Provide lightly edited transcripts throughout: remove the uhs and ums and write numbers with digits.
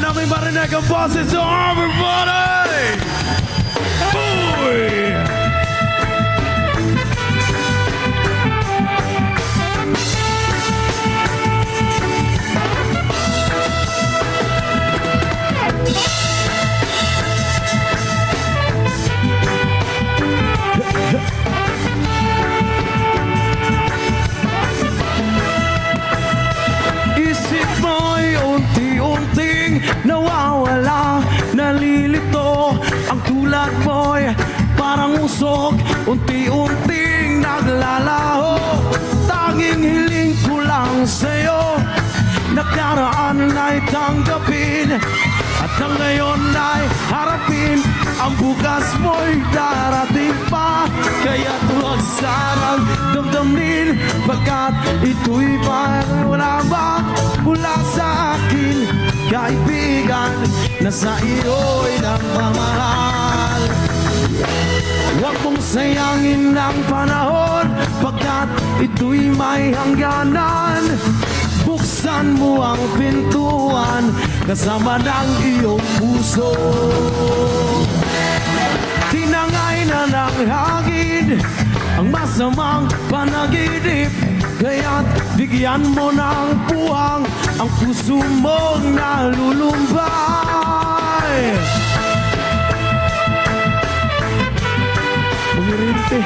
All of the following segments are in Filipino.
namin marinig ang boses to everybody! Boy! Isip mo'y unti-unting nawawala, nalilito. Ang tulad mo'y parang usok, unti-unting naglalaho. Tanging hiling ko lang sa'yo, nakaraan ay tanggapin, at ang ngayon ay harapin. Ang bukas mo'y darating pa, kaya't huwag sanang damdamin, pagkat ito'y parang wala mula sa akin. Kaibigan, na sa iyo'y nagmamahal. Huwag mong sayangin ang panahon, pagkat ito'y may hangganan. Buksan mo ang pintuan, kasama ng iyong puso. Tinangay na ng hangin ang masamang panaginip, kaya't bigyan mo ng puwang ang puso mong nalulumbay. Umirinti.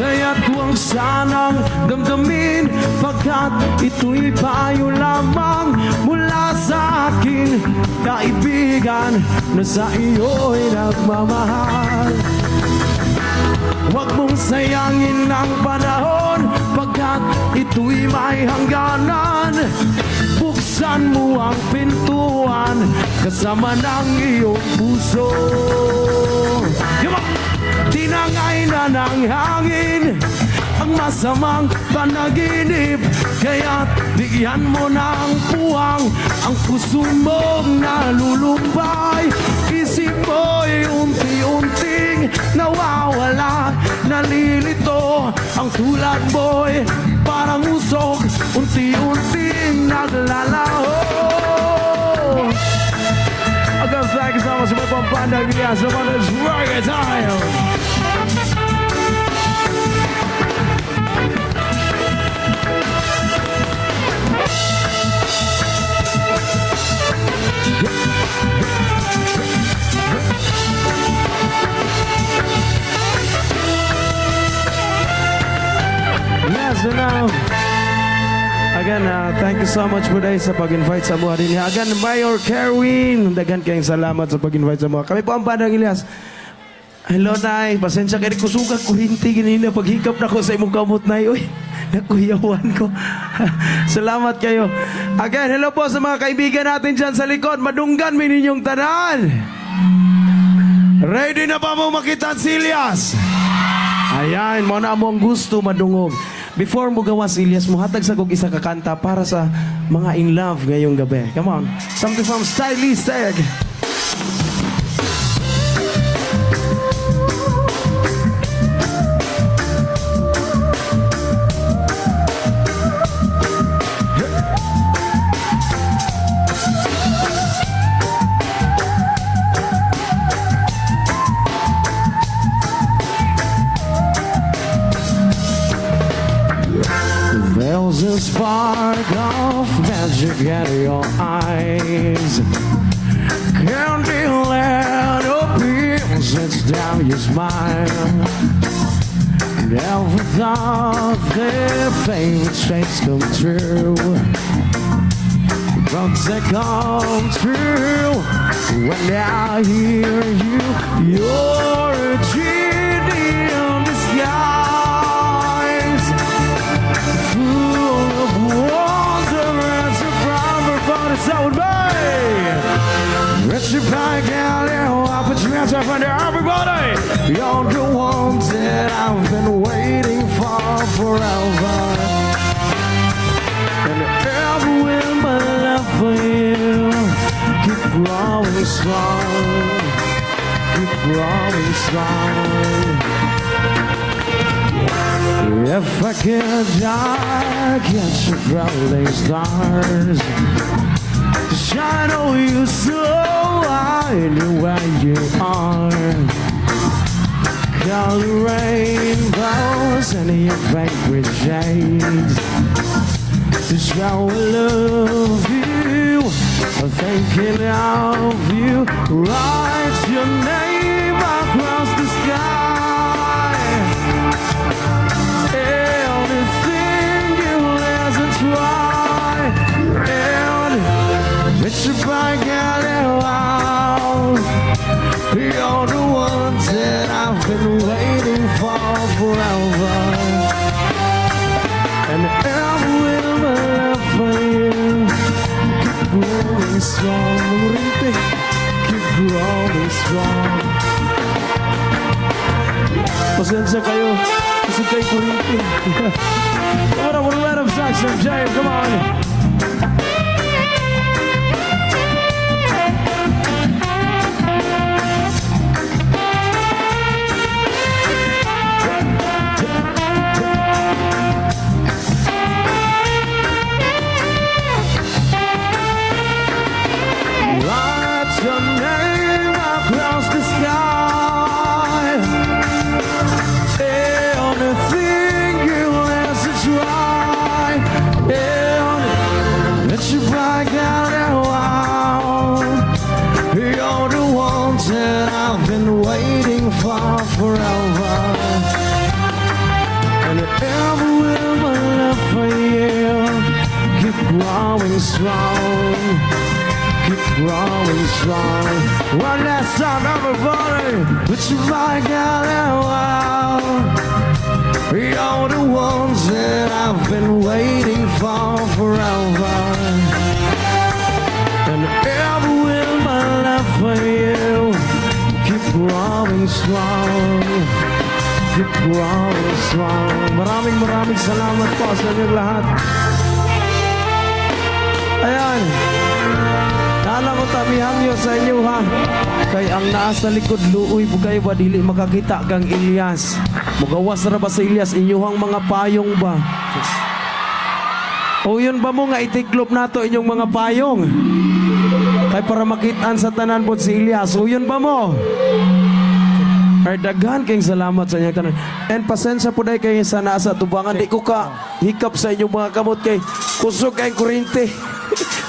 Kaya't huwag sanang damdamin, pagkat ito'y payo lamang mula sa akin. Kaibigan, na sa iyo'y nagmamahal. Huwag mong sayangin ang panahon, pagkat ito'y may hangganan. Buksan mo ang pintuan, kasama ng iyong puso. Tinangay na ng hangin ang masamang panaginip, kaya't bigyan mo ng puwang ang puso mong nalulumbay. Isip mo'y unti-unting nawawala, nalilito. Ang tulad mo'y parang usok, unti-unting naglalaho. Again, thank you so much for Pampanda Glias on this rugged time. Yes, and now, again, thank you so much po dahil sa pag-invite sa mga din. Again, Mayor Kerwin, daghan kayong salamat sa pag-invite sa mga. Kami po ang Pandang Ilias. Hello, Nay. Pasensya kayo. Kusugat ko hinti ganina. Paghikap na ko sa imong kamot, Nay. Uy, nakuyawan ko. Salamat kayo. Again, hello po sa mga kaibigan natin dyan sa likod. Madunggan mo ninyong tanan. Ready na ba mo makita si Ilias? Ayan, mo na mo ang gusto madungog. Before mo gawa si Ilias, mo hatag sa kong isa kakanta para sa mga in love ngayong gabi. Come on. Something from Stylist Egg. There's a spark of magic in your eyes. Candyland appears, it's down your smile. Never thought their favorite shapes come true, but they come true when I hear you. You're a genie in disguise, full of wonder and surprise. But it's so bad. Rich back out there, I put your hands up under everybody. You're the ones that I've been waiting for forever. And everywhere for you. Keep growing strong. Keep growing strong. If I could die, catch a rolling stars to shine on you so I know where you are. Call rainbows and your favorite shades to show I love you, thinking of you. Write your name across the sky. Anything you listen try, and it's a bright out. You're the ones that I've been waiting for forever, and ever will my love for you. Keep growing strong, keep growing strong. Pasensya kayo, kasi kayo kurinti. Come on, we're out of Saxon Giant, come on. Your name across the sky. Anything you ask to try, and let you back out and wow. You're the ones that I've been waiting for forever, and ever will my love for you keep growing strong. Keep growing strong. One last time, everybody. Put your mic out and wow. You're the ones that I've been waiting for forever, and ever will my love for you keep growing strong. Keep growing strong. Maraming salamat po sa inyong lahat. Ayan. Alam ko tamihangyo sa inyo ha. Kay ang nasa likod luoy bugay ba dili makakita kang Elias. Mugawas ra ba sa Elias inyuhang mga payong ba? O yun ba mo nga itiklop nato inyong mga payong? Kay para makitaan sa tanan po si Elias. O yun ba mo? Ay daghan kayong salamat sa inyong tanan. And pasensya po dahil kayo sa nasa tubangan. Di ko ka hikap sa inyong mga kamot kay kusog kayong kurinte.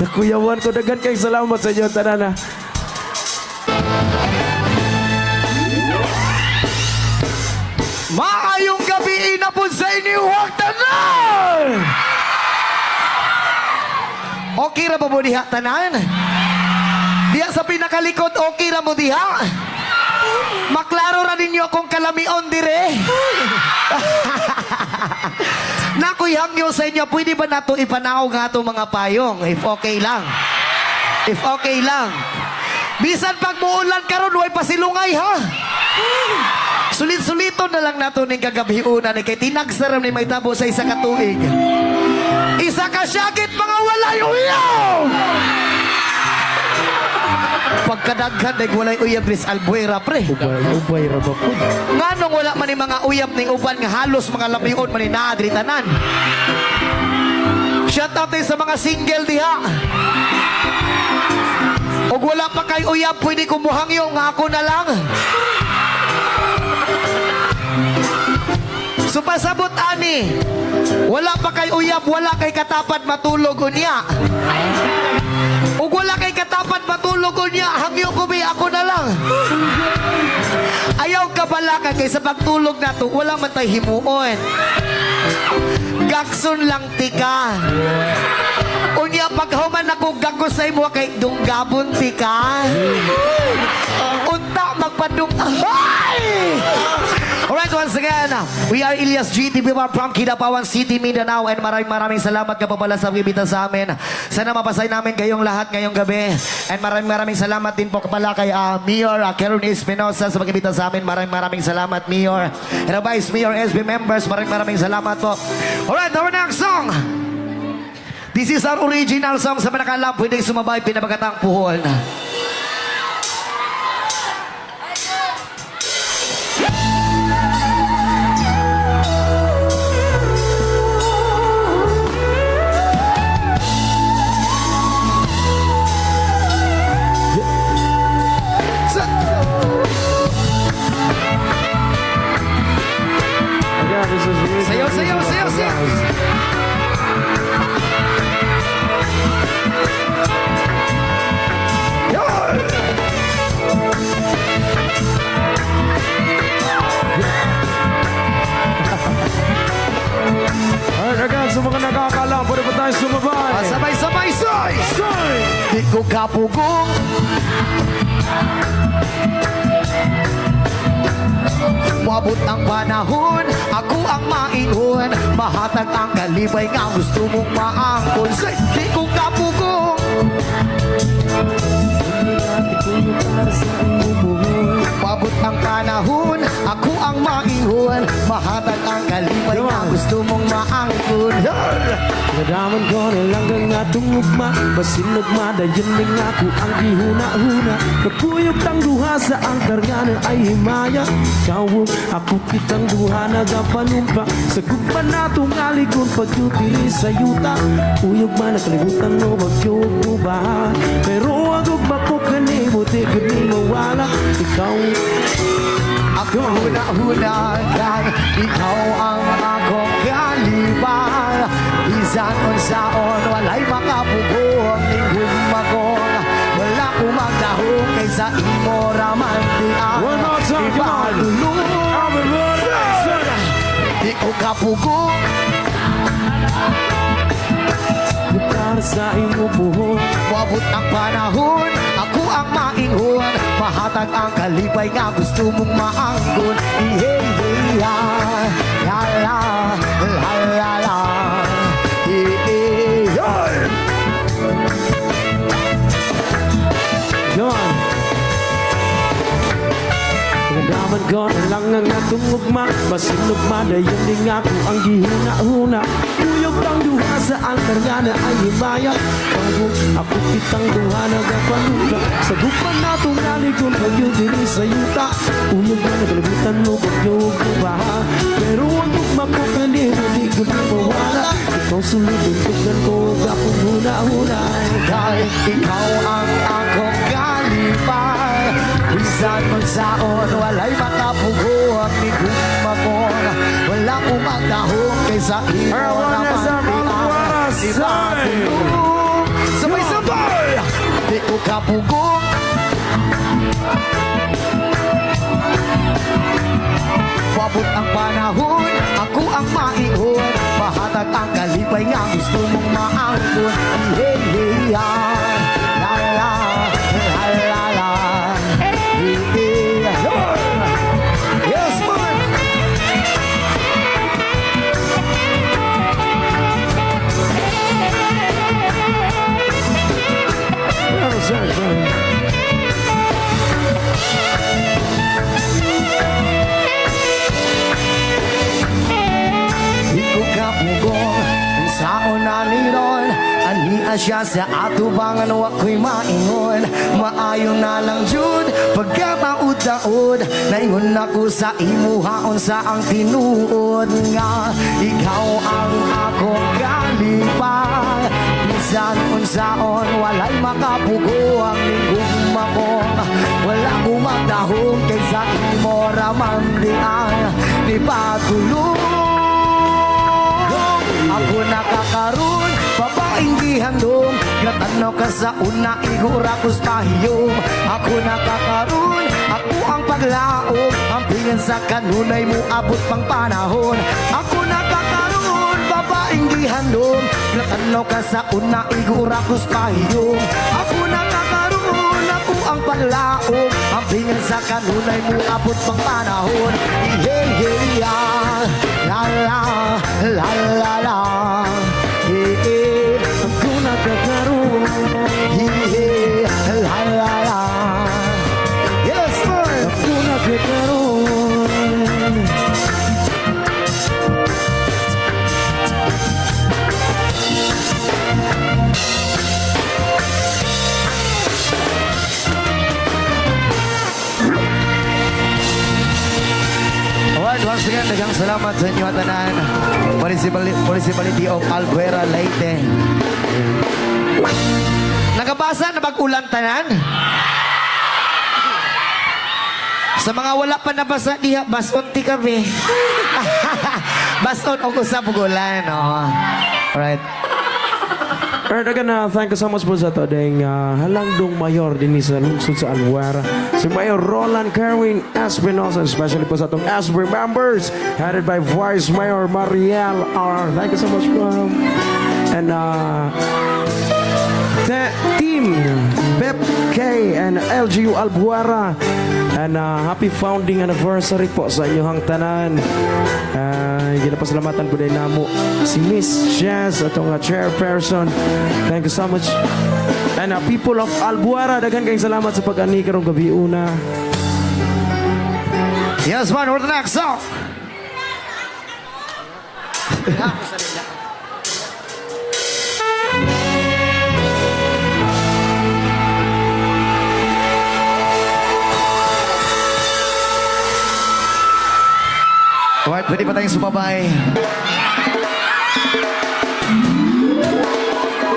Nakuyawan ko, dagan kayong salamat sa inyo, tanana. Maayong gabi na po sa inyo, huwag tanan! Okay ra ba mo diha, tanan? Diya sa pinakalikod, okay ra mo diha? Maklaro ra ninyo akong kalamion dire. Nakuyhangyo sa inyo, pwede ba nato ipanaw nga itong mga payong? If okay lang. If okay lang. Bisan pag muulan karon way pasilungay ha. Sulit-sulito na lang nato ning kagabiuna ni kay tinagsaram ni may tabo sa isa ka tuig. Isa ka syagit mga walay uyaw. Pagkadaghan dahil walay uyab ris albuera pre. Ubay ra ba po? Nganong wala man ni mga uyab ning uban nga halos mga labion man ni naadri tanan. Shout out sa mga single diha. Og wala pa kay uyab pwede kumuhangyo nga ako na lang. So pasabot ani. Wala pa kay uyab, wala kay katapat matulog unya. Ug wala kay katapat matulog unya, hangyo ko bi ako na lang. Ayaw ka pala ka kay sa pagtulog nato, wala man tay himuon. Gakson lang tika. Unya paghuman ako gagos sa imo kay dunggabon tika. Unta magpadung. Alright, once again, we are Elias GTV from Kidapawan City, Mindanao, and maraming salamat ka pa pala sa bibita sa amin. Sana mapasay namin kayong lahat ngayong gabi. And maraming salamat din po pala kay Mayor Karen Espinosa sa pagbibita sa amin. Maraming salamat, Mayor. And Vice Mayor SB members, maraming salamat po. Alright, our next song. This is our original song sa manakalam. Pwede sumabay pinabagatang puhol. Again, this is really Sayaw, sayaw, sayaw, sayaw. Alright, again, sa mga nakakalam, pwede ba tayo sumabay? Sabay-sabay, soy! Soy! Di ko kapugong. Wabot ang panahon, ako ang maingon. Mahatag ang kalibay nga gusto mong maangkon. Say, di ko kapugong. Wabot ang panahon, ako ang maingon. Mahatag ang kalibay nga gusto mong maangkon. Nadaman ko na lang ang atong ugma Basin nagmadayan ng ako ang gihuna-huna Nagpuyog tang duha sa ang karganan ay himaya Kawog ako kitang duha nagapanumpa Sa gugma na tungalikon pagyuti sa yuta Uyog man nakalimutan mo magyog mo ba Pero ang ugma ko kanimo di gani mawala Ikaw Ako huna-hunagan, ikaw ang akong kalibay. Bisan unsaon, walay makapugong, lingkod magong. Wala ko magdahong kaysa imo raman di ang One more time, come on. ibadulong. Di ko kapugong, Para sa imo buhon wabot ang panahon, ako ang maingon. Mahatag ang kalibay nga gusto mong maanggon. Iya, la la, la la la. Yun Nagdaman ko na lang ang atong ugma Basin ugma na yun din ako ang gihuna-huna Uyog lang duha sa ang kargana ay himaya Kawog ako kitang duha nagapanuka Sa gupan na tungalikon pag-yun diri sa yuta Uyog na nagalibutan mo pag-yog mo ba Pero ang ugma ko kanino di ko na mawala Ikaw sulod-untugan ko ako huna-huna Dahil ikaw ang akong kalibay. Bisan magsaon, walay makapugo ang nigumagong. Wala ko magdahong kaysa imo naman ibadulong. Sabay-sabay, di ko kapugong. Wabot ang panahon, ako ang maingon. Mahatag ang kalibay nga gusto mong maangkon. Hey, hey, la la la la la. Hey, hey, yes, man. Ano sir? Ikaw kapugong, saon na niron. Ania siya sa atubangan, wako'y maingon. Maayo na lang jud, pagkamaud-daod. Naingon ako sa imuhaon sa ang tinuod nga. Ikaw ang akong kalipay. Bisan unsaon, walay makapugo ang linggong makong. Wala ko magdahong kaysa imo ramandian. Di patulong ako nakakaroon, babaeng di handom. Gatanaw ka sa una, igura ko's pahiyom. Ako nakakaroon, ako ang paglaom. Ang pingin sa kanunay mo, abot pang panahon. Ako nakakaroon, babaeng di handom. Gatanaw ka sa una, igura ko's pahiyom. Ako nakakaroon, ako ang paglaom. Ang pingin sa kanunay mo, abot pang panahon. Hey, hey, la la la la la. Hey, hey, Ako nagkakaroon hey, la la la. Yes, man. Ako nagkakaroon Alright, once again, daghang salamat sa inyo tanan. Municipality of Albuera, Leyte. Nagabasa na bag-ulang tanan? Sa mga wala pa nabasa diha, bason ti kami. Bason o usap ugulan, oh. Alright. Alright, again, thank you so much po sa todayong halandong mayor din sa lungsod sa Albuera. Si Mayor Roland Kerwin Espinosa, especially po sa itong Asbury members, headed by Vice Mayor Mariel R. Thank you so much po. And team Pep K and LGU Albuera. And happy founding anniversary po sa inyong tanan. Ginapasalamatan po din namo si Miss Jazz, atong chairperson. Thank you so much. And people of Albuera, daghan kayong salamat sa pag-ani karong gabi una. Yes, man, for the next song. Alright, pwede pa tayong sumabay.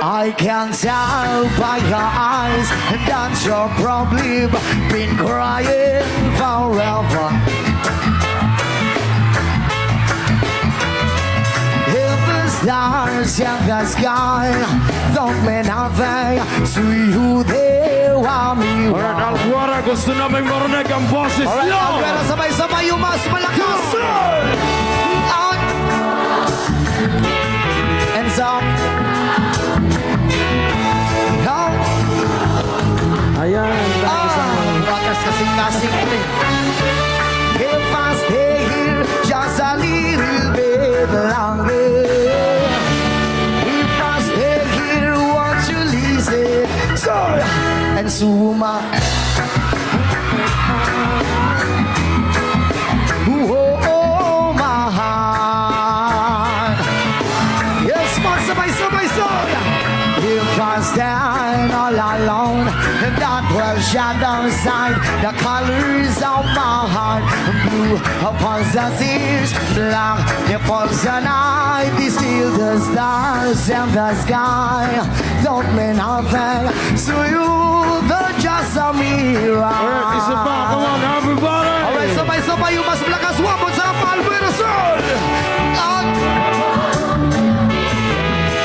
I can tell by your eyes that you're probably been crying forever. If the stars in the sky don't mean nothing to you, they want me. Alright, Albuera, gusto namin marinig ang boses Alright, nyo! Albuera, sabay-sabay yung mas malakas. Out. And so, out. Ayan, thank you so much. Wakas kasing-kasing ito eh. If I stay here just a little bit longer, if I stay here, won't you listen? So, and suma. Oh, my heart. Yes, man, sabay-sabay song. If I stand all alone, that will shadow side the colors of my heart. Blue upon the tears, black upon the night. They still the stars in the sky. Don't mean nothing to you, they're just a mirror. Alright, isa pa, come on, everybody! Alright, sabay-sabay yung mas malakas wabot sa Albuera Soul. Out.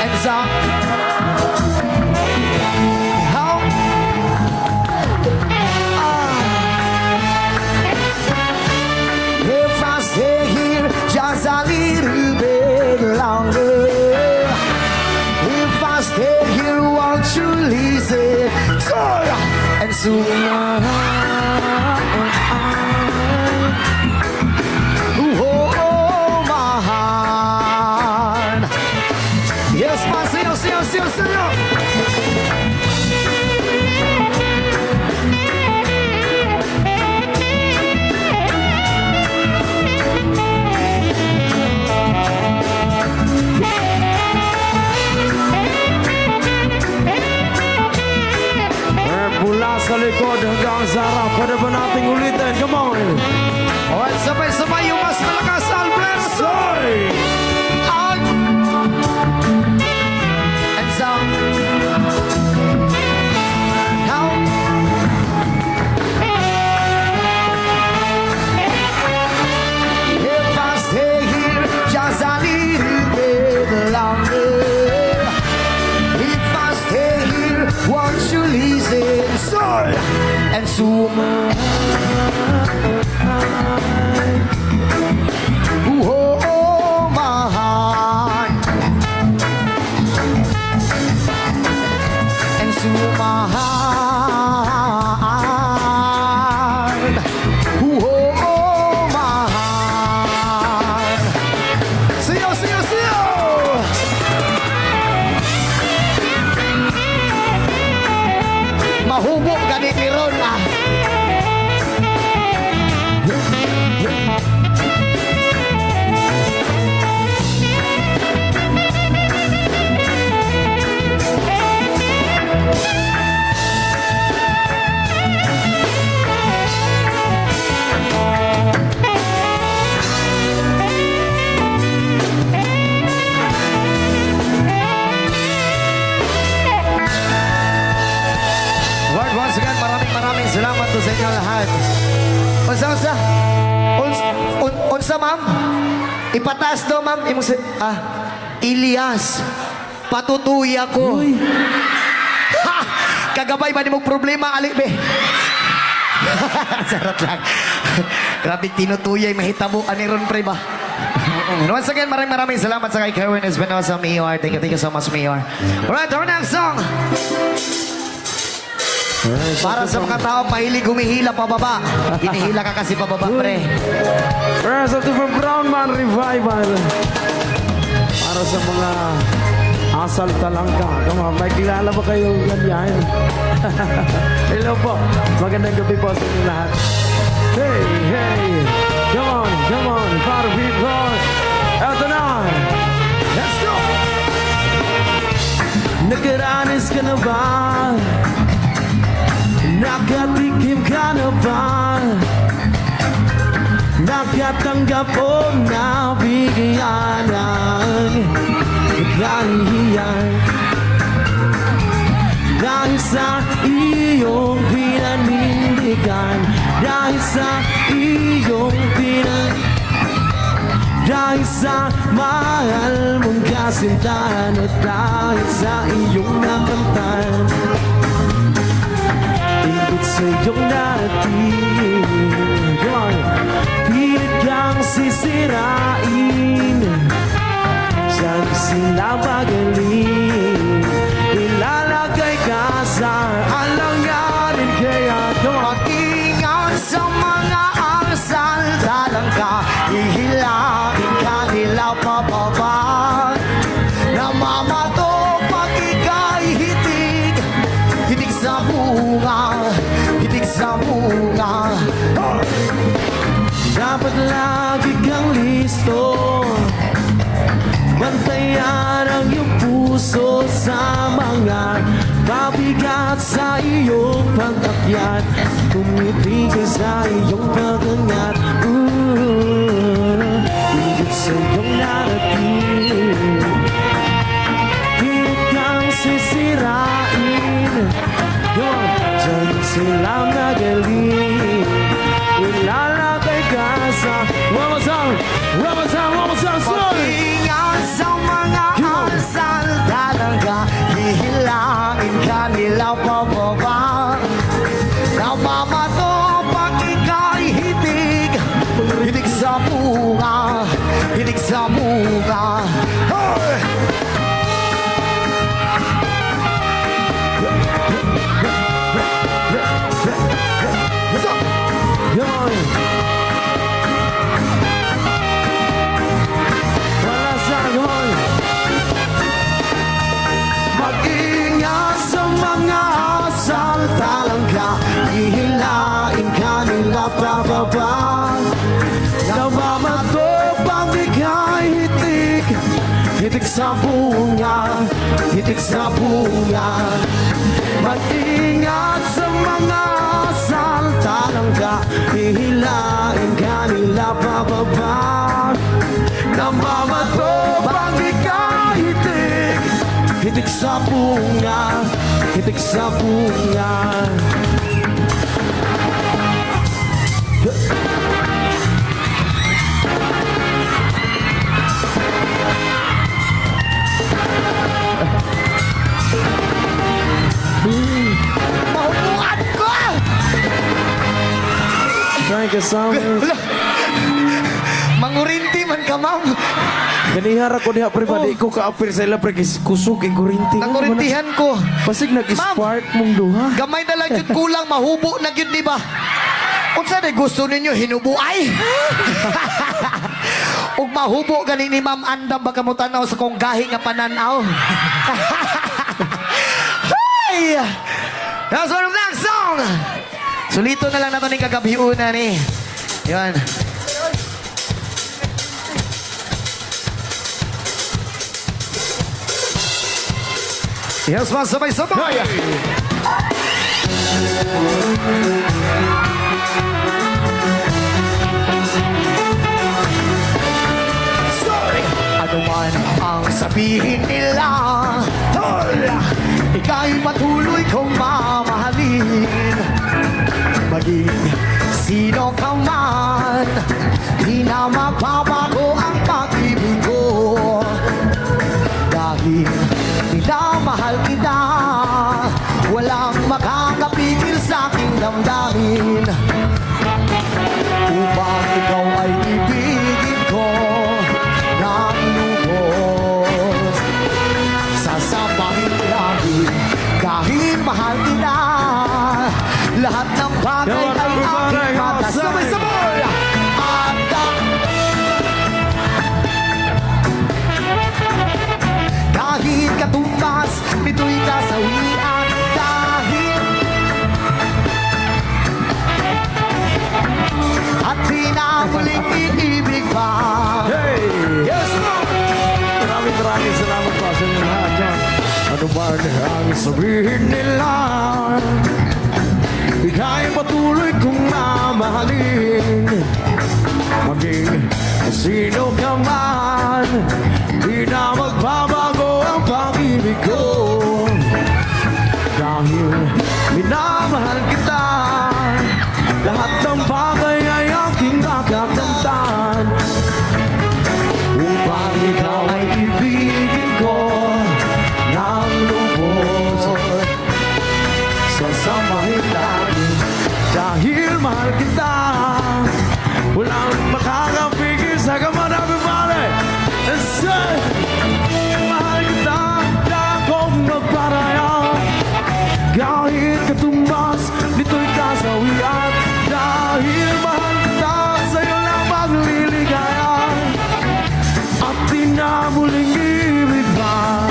And so, how? If I stay here just a little bit longer, if I stay here, won't you listen? So, and soon, oh, my heart. Yes, man, senyor. Mula sa likod hanggang sa harap, pwede ba nating ulitin? Come on! Alright, sabay-sabay yung mas malakas sa Albuera Soul. Out. And so, now, if I stay here just a little bit longer, if I stay here, won't you listen? Soul and suma. unsa? Unsa, ma'am? Ipataas daw, ma'am. Ilyas, patutuya ko. Uy. Ha! Kagabay ba ni mong problema, Ali, be? Sarap lang. Grabe, tinutuyay, mahitabo. Ani ron, pre ba? Once again, maraming salamat sa kay Kerwin Espinosa, Mayor. Thank you so much, Mayor. Alright, our next song. Para sa mga tao, mahilig humihila pababa. Hinihila ka kasi pababa, pre. Prayers of the Brown Man Revival. Para sa mga asal talangka. Come on, may kilala ba kayo ganyan? Hello po. Magandang gabi po sa inyo lahat. Hey, hey. Come on, para people. Eto na. Let's go. Nagkaranas ka na ba? Nakatikim ka na ba? Nakatanggap o nabigyan ng kahihiyan dahil sa iyong pinanindigan, dahil sa iyong dahil sa mahal mong kasintahan at dahil sa iyong nakamtan, ibig sa iyong narating. Come on. Pilit kang sisirain, saan sila magaling, ilalagay ka sa alanganin. Kaya mag-ingat sa mga asal, dalang ka, ihilain ka nila pababa. Namamato pag ika'y hitig, hitig sa bunga, hitig sa bunga. Dapat lagi kang listo, bantayan ang iyong puso sa mga mabigat sa iyong pag-akyat, tumitigil sa iyong pag-angat. Higit sa iyong narating, pilit kang sisirain. Yun, dyan sila magaling, ilalagay ka sa one more time, mag-ingat sa mga asal, talaga hihilain ka nila pababa. Namamato pag ika'y hitig, hitig sa bunga, hitig sa bunga. Hey! Yun. Wala sa yun. Mag-ingat sa mga asal, talangka, ihilain ka nila pababa. Namamato pang ika'y hitik, hitik sa bunga, hitik sa bunga. Mag-ingat sa mga asal, talangka, ihilain ka nila pababa. Namamato pang ika'y hitik, hitik sa bunga, hitik sa bunga. Mahupuan ko! Thank you so much. Mangurinti man ka, ma'am. Ganihara ko niya, pre, ba? Di ko ka-apir sa ila, pre, kusog, kurinti. Nangurintihan ko. Pasig nag-spark mong duha. Gamay na lang yun kulang, mahubo na yun, di ba? Kung saan ay gusto ninyo, hinubo ay. Ug mahubo ganin ni Ma'am Andam, baka mo tanaw sa kong gahi nga pananaw. Hey! That's one of next song! Sulito na lang nato ni kagabiunan eh. Yan. Yes, mga sabay-sabay! Sorry! Ano man ang sabihin nila, tol, ika'y patuloy kong mamahalin. Maging sino ka man, di na mapapago ang pag-ibig ko. Dahil minamahal kita, walang makakapigil sa aking damdamin. Upang ikaw ay ibigin ko ng lubos, sasabahin namin dahil mahal kita. Lahat ng bagay ay aking mata. Sabay-sabay! At kahit katumbas, nito'y kasawian. Dahil at di na muling iibig pa. Hey! Yes, Lord! Maraming salamat po sa inyo lahat dyan. Ano ba ang sabihin nila? Ika'y patuloy kong mamahalin. Maging sino ka man, di na magbabago ang pag-ibig ko. Dahil minamahal kita, lahat ng bagay ay aking makakamtan. Upang ikaw ay ibigin ko ng lubos, sasamahin natin dahil mahal kita. Walang makakapigil sa kaman, everybody. And say, mahal kita, na akong magparaya. Kahit katumbas, nito'y kasawian. Dahil mahal kita, sa'yo lang magliligaya. At di na muling ibig pa.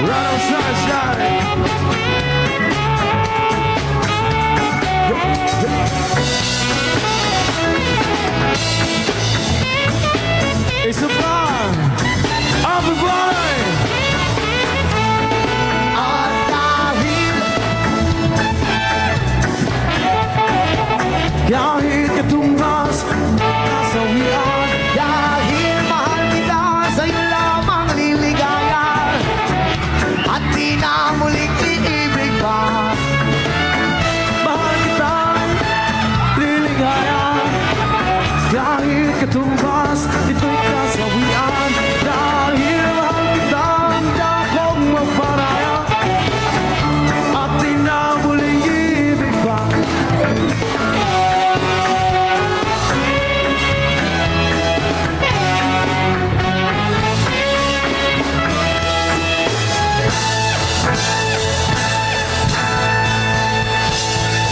Run on sunshine. It's a bar. Everybody. At dahil Kahit katumbas, kasawian. dahil mahal kita, sa'yo lamang liligaya. At di na muling iibig pa. Mahal kita, liligaya. Kahit katumbas, ito'y kasawian. Dahil mahal kita, hindi akong magparaya. At di na muling ibig pa.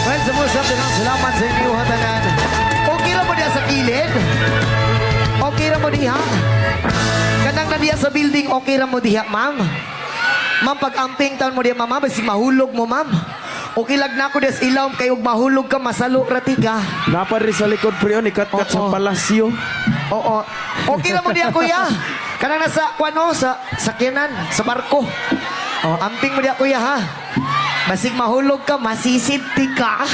Well, sumusap din ang salamat sa inyo hatanan. Okay ra mo diya sa kilid? Okay ra mo diha? Kanang na diya sa building, okay ra mo diha, ma'am? Ma'am, pag amping taon mo diya, mama, basi mahulog mo, ma'am. Okay lag na ako des ilaw, kayo mahulog ka, masalo rati ka. Napari sa likod pre yun, ikat-kat sa Oo. palasyo. Oo. Okay ra mo diya, kuya. Kanang nasa, kwano, sa sakyanan, sa barko. Oh, amping mo diya, kuya, ha? Basig mahulog ka, masisinti ka.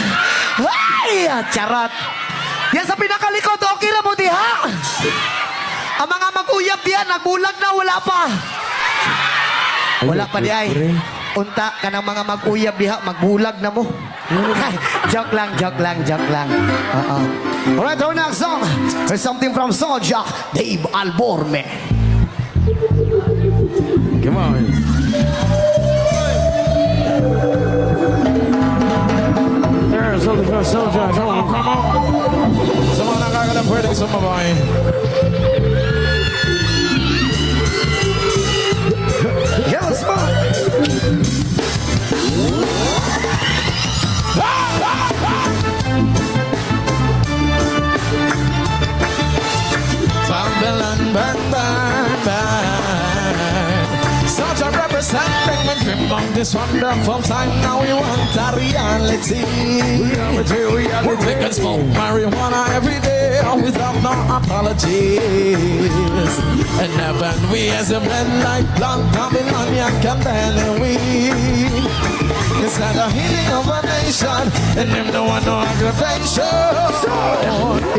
Ay, charot. Yan sa pinakalikod, okay ra mo diha. Ang mga mag-uyab diyan, nagbulag na, wala pa. Wala pa di ay. Unta ka ng mga mag-uyab diha, magbulag na mo. Joke lang, joke lang, joke lang. Alright, our next song is something from Soulja, Dave Alborme. Come on. There's something for soldier. Come on, come on. Sa mga nakakalang pwedeng sumabay. Yes, man. Babylon, burn, burn, burn. Such a representing my dream of this wonderful time. Now we want a reality. We can smoke marijuana every day without no apologies. And heaven we as a blend like blunt Babylonian candle we. It's like the healing of a nation, and them no one no aggravation.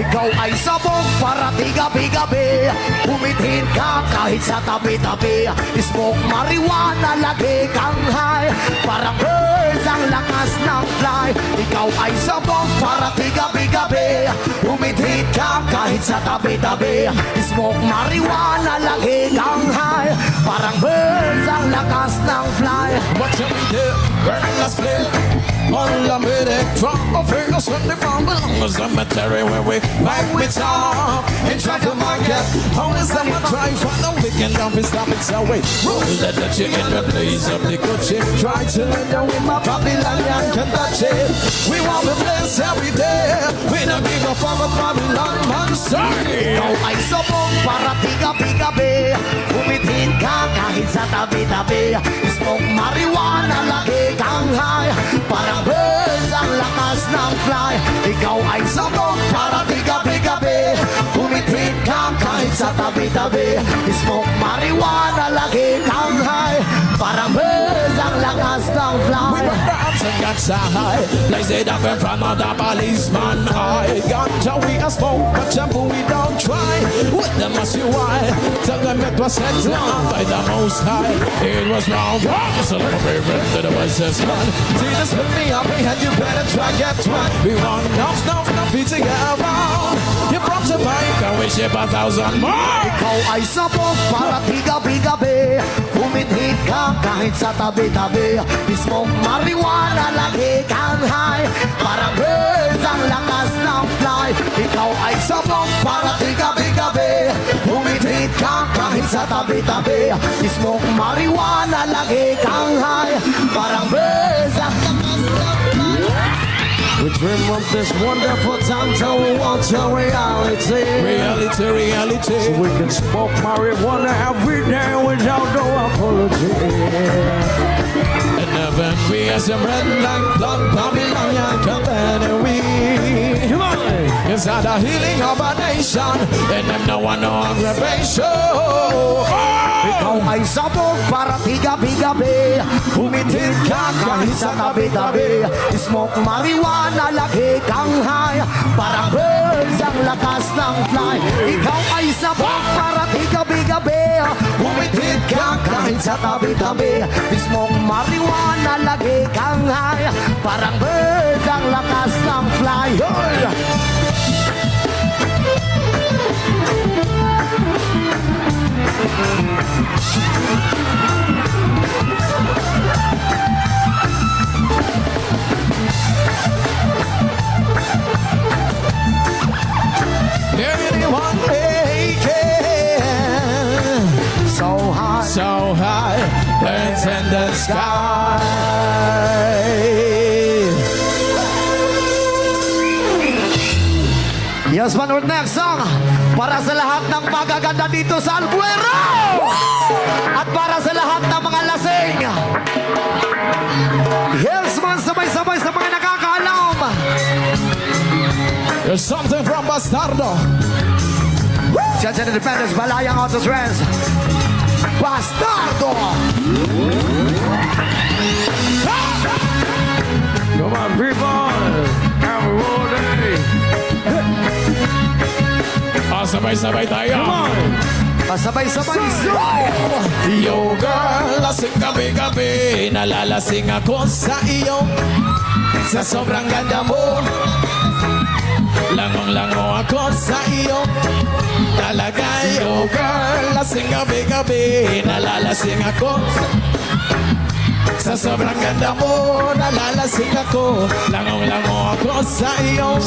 Ikaw ay sabog para di gabi-gabi. Bumithin ka kahit sa tabi-tabi. Smoke marijuana, lagi kang high. Parang birds ang lakas ng fly. Ikaw ay sabog para di gabi-gabi. Bumithin ka kahit sa tabi-tabi. Smoke marijuana, lagi kang high. Parang birds ang lakas ng fly. What you do, burn the split. Unlimited drop of fingers when they found the cemetery where we back with top and try to market. Only someone try for the weekend of his stop it so wait. Roll that the chicken the blaze up the good chip. Try to let down with my Babylonian can touch it. We want to bless every day. We don't give a fuck about Babylon monster. Ikaw ay sabog para di gabi-gabi. Bumithin ka kahit sa tabi-tabi. Smoke marijuana, lagi kang high. Parang birds ang lakas ng fly. Ikaw ay sabog para di gabi-gabi. Bumithin ka kahit sa tabi-tabi. Smoke marijuana, lagi kang high. Parang birds ang lakas ng We fly. were perhaps and got so high. Place it up in front of the policeman. I ganja we a smoke, but shampoo we don't try. With them must you why? Tell them it was set down by the most high. It was wrong. So let me bring to the voices man. See this with me up and you better try get one. We want enough to get around. You from Jamaica, we ship 1,000 more. Ikaw ay sabog para di gabi-gabi. Bumithin ka kahit sa tabi-tabi. Smoke marijuana, lagi kang high. Parang birds ang lakas ng fly. Ikaw ay sabog para di gabi-gabi. Bumithin ka kahit sa tabi-tabi. Smoke marijuana, lagi kang high. Parang birds ang lakas ng fly. We dream of this wonderful time till we want your reality. Reality. So we can smoke marijuana every day without no apology. And heaven we are some red like blood, Babylonian company. Come on! It's not the healing of a nation, and them no one no aggravation. Ikaw ay sabog para di gabi-gabi. Bumithin ka kahit sa tabi-tabi. Smoke marijuana, lagi kang high. Parang birds ang lakas ng fly. Ikaw ay sabog para di gabi-gabi. Bumithin ka kahit sa tabi-tabi. Smoke marijuana, lagi kang high. Parang birds ang lakas ng fly. Hoy! Anyone make it So high, burns in the sky. Yes, man, our next song para sa lahat ng magaganda dito sa Albuero at para sa lahat ng mga lasing. Yes, man, sabay-sabay sa mga nakakaalam. There's something from Bastardo. Judge and Independence, Balayang Auto Trends. Bastardo! Come on, people! Have a roll day! Sabay-sabay tayo. Come on! Sabay-sabay. Yo girl, lasing gabi-gabi. Nalalasing ako sa iyo. Sa sobrang ganda mo. Langong-lango ako sa iyo. Talaga yo girl, lasing gabi-gabi. Nalalasing ako sa sobrang ganda mo. Nalalasing ako. Langong-lango ako sa iyo.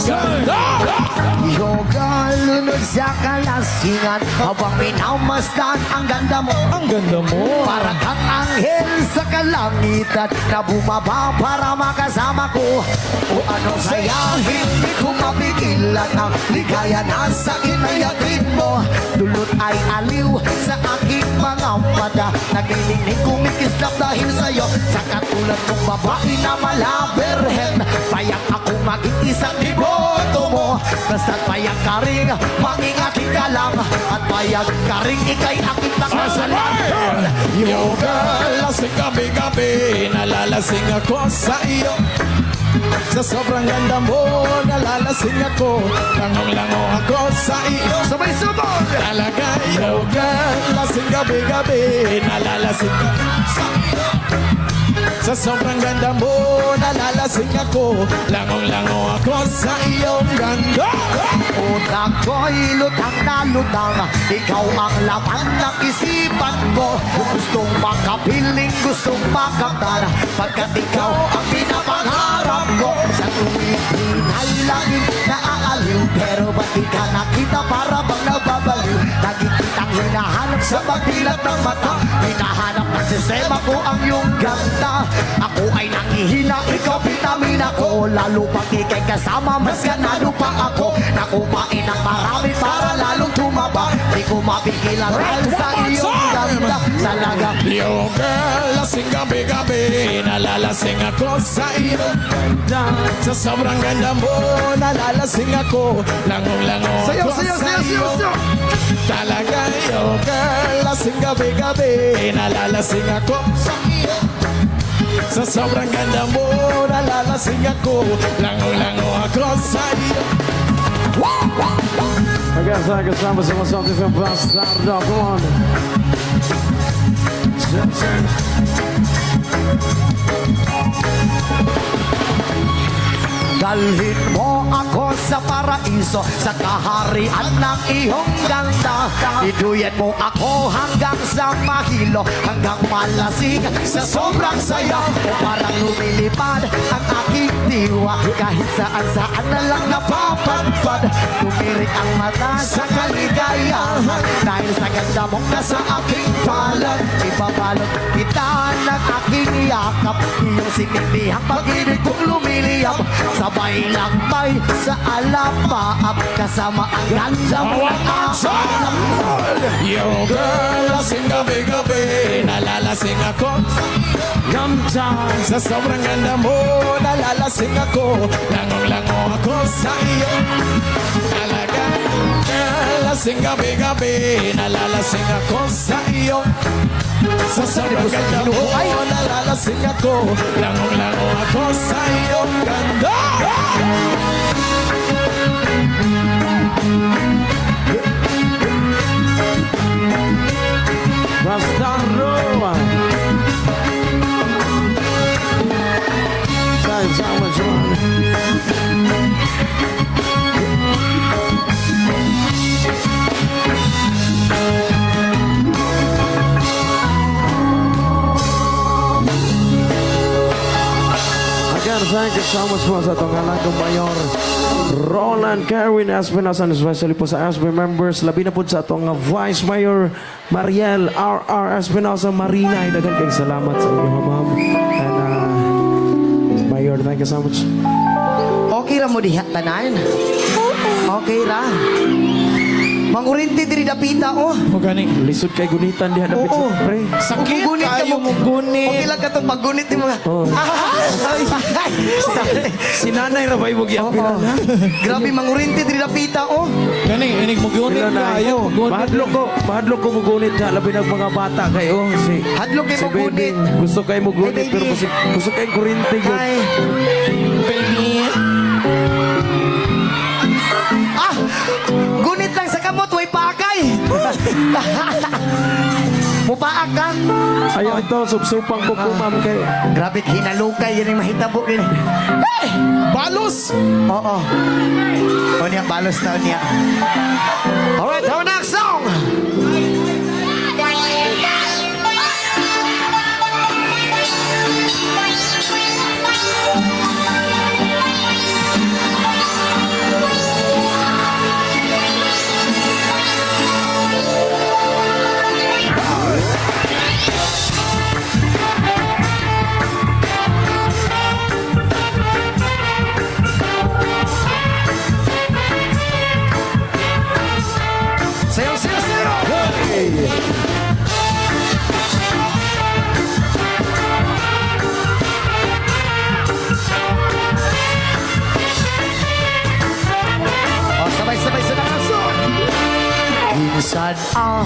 Yoga, lunod sa kalasingan habang minamasdan ang ganda mo. Ang ganda mo. Para kang anghel sa kalangitan na bumaba para makasama ko. O anong saya, hindi ko mapigilan ang ligaya na sa inayagin mo. Dulot ay aliw sa aking mga mata. Naglilinig kumikislap dahil sa'yo. Sa katulad mong babae na malaberhen, payak ako maging isang iboto mo. Basta't payak ka rin, mag-ingati ka lang. At payak ka rin, ikay aking pakasalan. Yo girl, lasing gabi-gabi. Nalalasing ako sa iyo. Sa sobrang ganda mo, nalalasing ako. Langong-lango sa iyo. Sabay sabay. Talaga yo girl, lasing gabi-gabi, nalalasing ka sa iyo. Sa sobrang ganda mo, nalalasing ako, langong-lango ako sa iyong ganda. Utak ko'y lutang na lutang, ikaw ang laman ng isipan ko. Gustong makapiling, gustong makaptan, pagkat ikaw ang pinapangarap ko. Sa tuwing ay laging naaaliw, pero ba't di ka nakita para bang nababaliw? Laging kitang hinahanap sa pagdilat ng mata, hinahanap ng sistema ko ang iyong ganda. Ako ay nangihina, ikaw vitamin ako, lalo pag ikay kasama, mas ganado pa ako. Nakumain ng marami para lalong tumaba, di ko mapigilan dahil sa iyong ganda. Talaga Yo girl, lasing gabi-gabi, nalalasing ako sa iyong ganda. Sa sobrang ganda mo, nalalasing ako, langong-lango Sayaw, ako sayaw, sa sayaw, sayaw, iyong sayaw. talaga yo girl, lasing gabi-gabi, nalalasing ako sa iyong. Sa sobrang ganda mo, nalalasing ako, langong-lango ako sa iyong. Again, thank you so much for something from Bastardo. Come on. dalhin mo ako sa paraiso, sa kaharian ng iyong ganda. Iduyet mo ako hanggang sa mahilo, hanggang malasing sa sobrang saya. O parang lumilipad ang aking diwa, kahit saan na lang napapadpad. Tumirik ang mata sa kaligayahan, dahil sa ganda mong nasa aking palad. Ibabalot kita ng aking yakap, iyong sinindihang pag-ibig kong lumiliyap. Sabay lakbay sa alapaap, kasama ang ganda mo ang asalam. Yo girl, lasing gabi-gabi, nalalasing ako Ganda. sa sobrang ganda mo, nalalasing ako, langong-lango ako sa iyo. Talaga girl, lasing gabi-gabi, nalalasing ako sa iyo. Sa sobrang ganda mo, nalalasing ako, langong-lango ako sa iyong ganda. Bastardo. Thanks so much, man. Again, thank you so much po sa itong halagang mayor Roland Kerwin Espinosa, and especially po sa SB members, labi na po sa itong Vice Mayor Mariel R.R. Espinosa Marina. Dagan kayong salamat sa inyo, ma'am. And Mayor, thank you so much. Okay ra mo diha tanan? Okay ra. Mangurinti diri dapita oh. O gani, Lisod kay gunitan diha dapit Oo. sa pre. sakit Gunit ka kayo mo. mo gunit. Okay lang ka itong paggunit ni mga. Oo. Sorry. Si nanay ra ba ibog Oo. yapilan ha? Grabe, mangurinti diri dapita oh. Gani, inig mo gunit kayo. Mahadlok ko mugunit ha, labi ng mga bata kayo. Si Hadlok kay si mugunit. baby, gusto kayo mugunit Hey, pero baby. gusto kayo kurinti yun. Ay. Baby. Ah! Gunit lang sa kamot, way pakay! Mupaak ka? Ayaw ito, subsupang ko ma'am kay. Grabe, hinalukay, yan yung mahitabo din. Balos! Oo. O niya, balos na niya. Alright, our next song! Sayo, sayo, sayo! O, sabay-sabay sa nakason! Minsan ang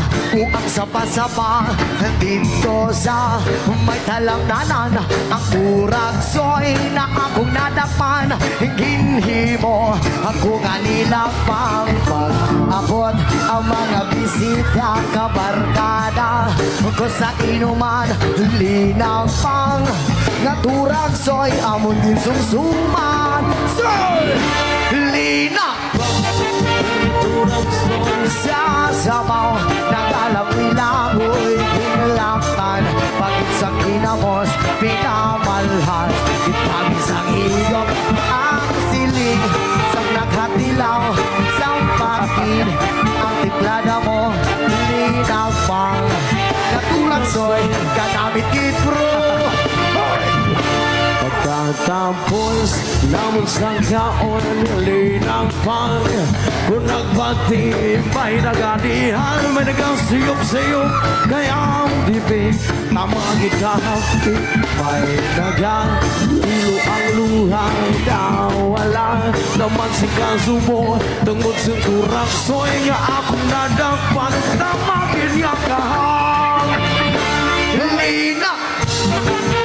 sapa-sapa dito sa may talangnanan, ang uragsoy na akong nadapan, ginhi mo ako kanila pang mga bisita kabarkada ko sa inuman linang pang naturag soy amon din sumsuman soy linang naturag soy sa sabaw nagalawi-lagoy pinlaktan pagit sa kinamos pinamalhas ipagis ang higop ang siling sa naghatilaw sa pakid ang tiplada mo linapang naturag soy kanamit kid bro Pagkatapos naman sa kaon nilinang pang kung nagpatibay nagadihan may nagasiyop-siyop kaya ang bibig tamagi kahapit may nagahilo ang luhang wala naman si kasumo tungod sa kurang soy nga akong nadagpan tamagin nga kahang linang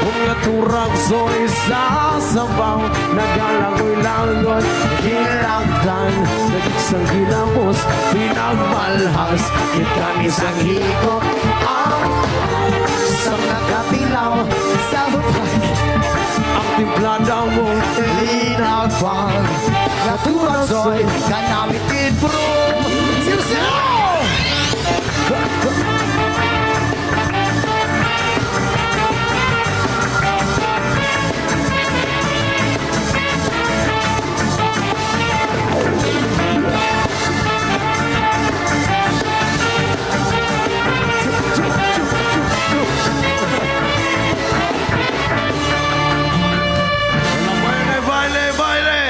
kung naturang soy sa sabaw nagalangoy-langoy hilagdan nagisang ginamos pinagmalhas ikanis ang higop ang sa nakatilaw sa pakid ang timplada mo linapang naturag soy kanamit kid bro sino baile, baile, baile.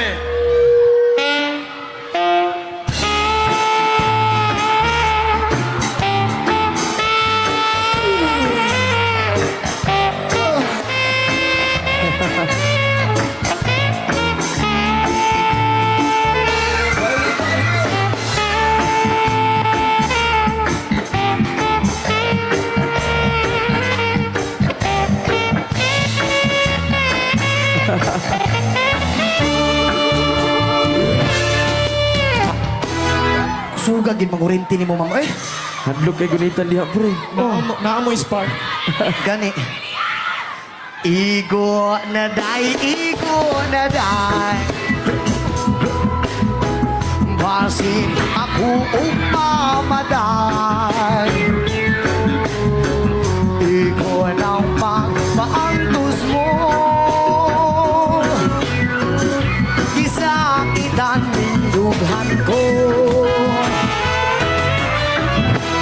sugag gid mangurinti ni mo ma'am eh Hadlok kay gunitan diha pre. Naamoy spark. gani igo na day basin ako umamaday igo ng pagpaantos mo gisakitan mindughan ko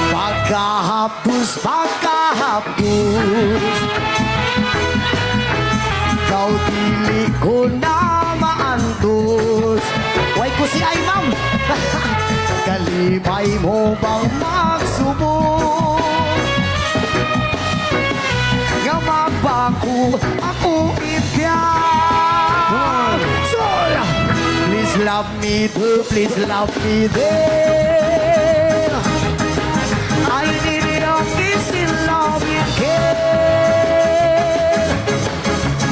pagkahapos Ikaw dili ko na maantos Way ko si ay ma'am Kalipay mo bang magsubok Nga magbago ako ibyan Please love me too, please love me there I need it all, kiss in love and care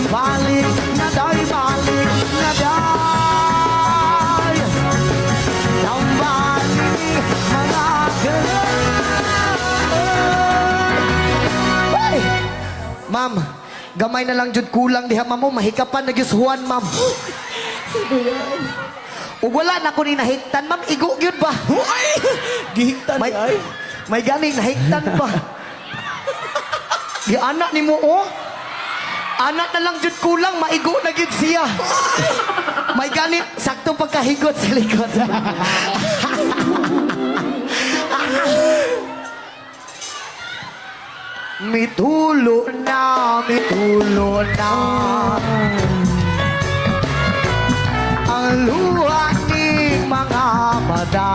Balik na day Nambalik mga Hey! Ma'am, gamay na lang jud kulang diha ma'am mo, mahikapan na gyusuhan ma'am Ug wala na ko ni nahiktan ma'am, igo gyud ba? Ay! Gihigtan May, ay. may ganing nahiktan pa. Di anak ni mo, oh. Anak na lang jud kulang, maigo na gyud siya. May ganing, saktong pagkahigot sa likod. Mitulo na ang luha ni mga mata.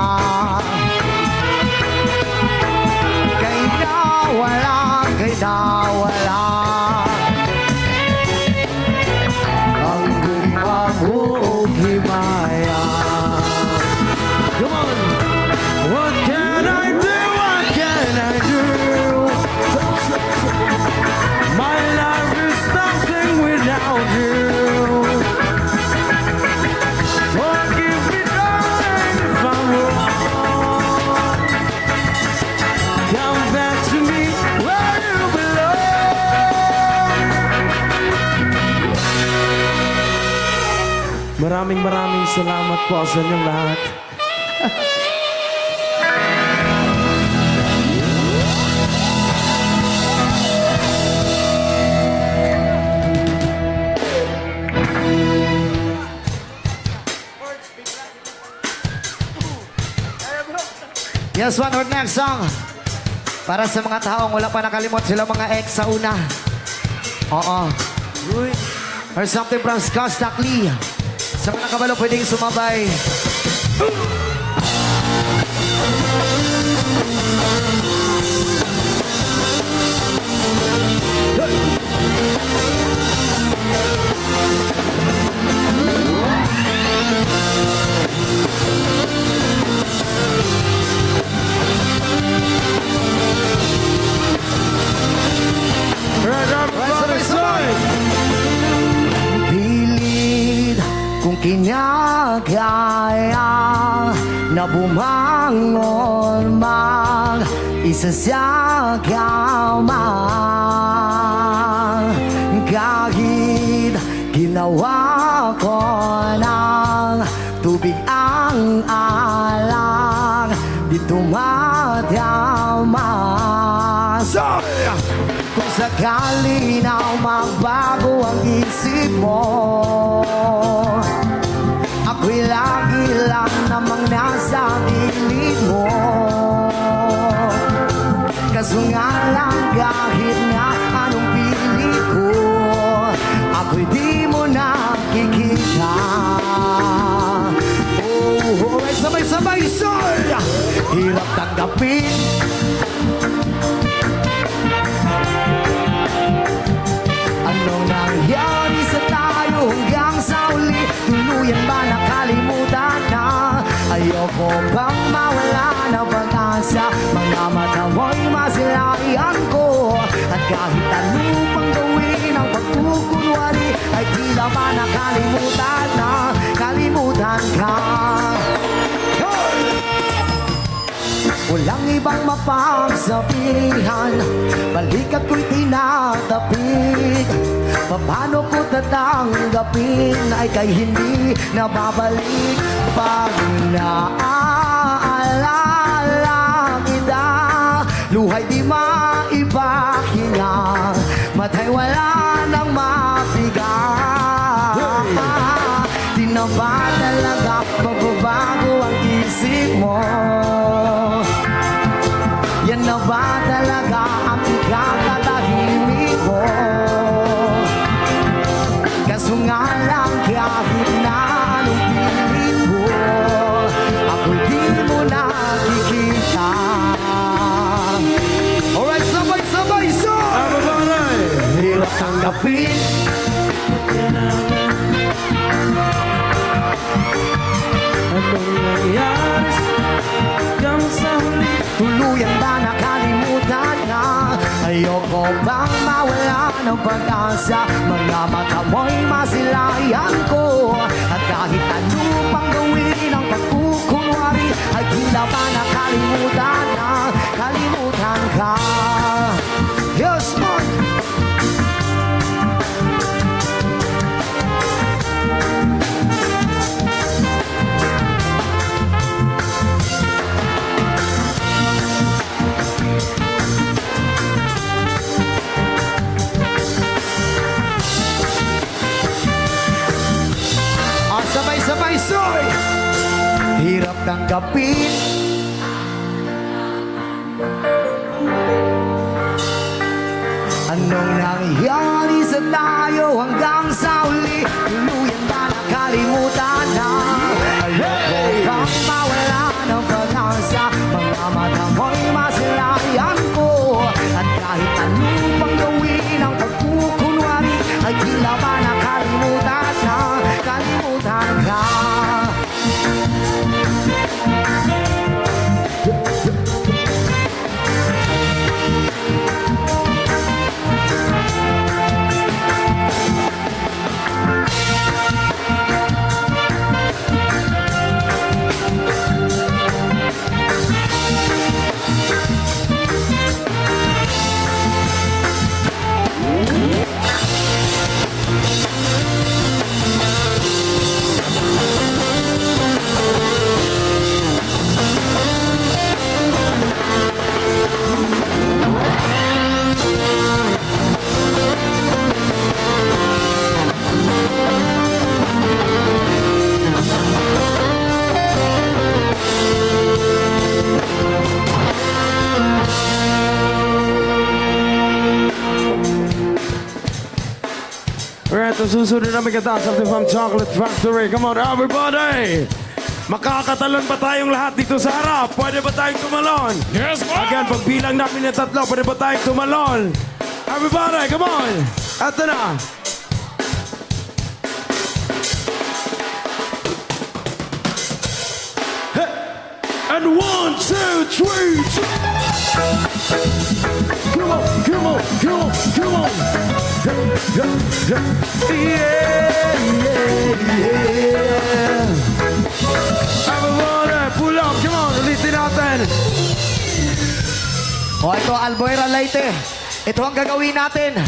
Kay nawala ang gumamog himaya. Come on. What can I do? What can I do? My life is nothing without you. Forgive me, darling, if I'm wrong. maraming salamat po sa inyong lahat. Yes, one or next song. Para sa mga taong wala pa nakalimot sila mga ex sa una. Oo. Or something from Scott Stockley. Sa mga kabalo pwedeng sumabay. Pilit kung kinagaya na bumangon mang isa sa kamang kahit ginawa ko ng tubig ang alang di tumatama. Kung sakali na magbago ang isip mo, ako'y lagi lang namang nasa gilid mo. Kaso nga lang kahit nga anong pili ko, ako'y di mo nakikita. Oh, sabay-sabay, soul! Hirap tanggapin. Anong nangyari sa tayo hanggang sa uli? Tuluyan ba nakalimutan na? Ayoko bang mawala na pag-asa? Mga mata mo'y masilayan ko. At kahit ano pang gawin ang pagkukunwari, ay tila ba nakalimutan na? Kalimutan ka. Walang ibang mapagsabihan, balikat ko'y tinatapik. Paano ko tatanggapin ay kay hindi nababalik? Pag naaalala kita, luhay di maipahinga, matay wala nang mapiga. Di na ba talaga magbabago ang isip mo? Yan na ba talaga ang ikakatahimik mo? Kaso nga lang kahit na anong pilit mo, ako di mo nakikita. Alright, sabay-sabay, so! Hirap tanggapin. Anong nangyari hanggang sa huli? Tuluyan ba nakalimutan na? Ayoko bang mawala ng pag-asa? Mga mata mo'y masilayan ko. At kahit ano pang gawin ang pagkukunwari, ay tila ba nakalimutan na? Kalimutan ka. Yes, man! Sabay-sabay, soy! Hirap tanggapin. Anong nangyari sa tayo hanggang sa uli? Tuluyan ba nakalimutan na? Ayoko bang mawala ng pag-asa? Mga mata mo'y masilayan ko. At kahit ano pang gawin ang pagkukunwari, ay tila ba nakalimutan na? Kalimutan ka. Ang susunod namin kata, something from Chocolate Factory. Come on, everybody! Makakatalon ba tayong lahat dito sa harap? Pwede ba tayong tumalon? Yes, ma'am. Again, pagbilang namin ng 3, pwede ba tayong tumalon? Everybody, come on! Eto na! And 1, 2, 3, come on, come on, come on, come on. Yeah, yeah. Everybody, pull up, come on, ulitin natin. O ito, Albuera Leyte. Ito ang gagawin natin.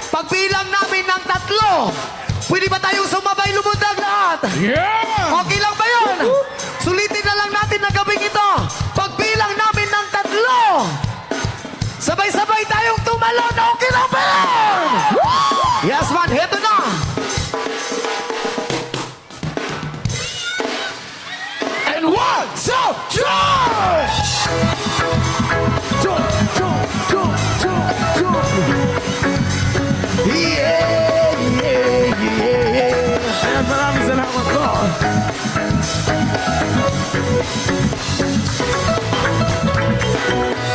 Pagbilang namin ng 3, pwede ba tayong sumabay lumundag lahat? Yeah! Okay lang ba yun? Sulitin na lang natin na gabing ito. Pagbilang namin ng 3, sabay-sabay tayong tumalon. Okay lang ba yun? Yes, man. Heto na. And 1, 2, 3! Jump, jump, jump, jump, jump. Yeah, yeah, yeah. Ayan, maraming salamat po.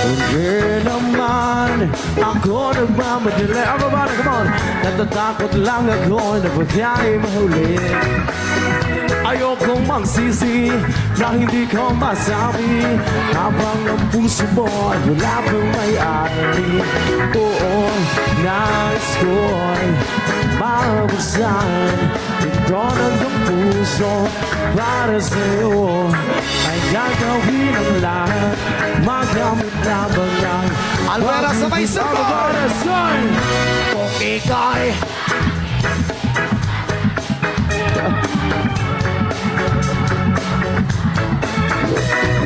Hindi naman ako nagmamadali. Everybody, come on! Natatakot lang ako na pagkain mahuli. Ayokong magsisi na hindi ko masabi habang ang puso mo ay wala pang may-ari. Oo, nais ko'y mabuksan ito ng iyong puso para sa'yo ay gagawin ang lahat. Magamit lamang ang Albuera, sabay-sabay! Albuera, son! Kung ika'y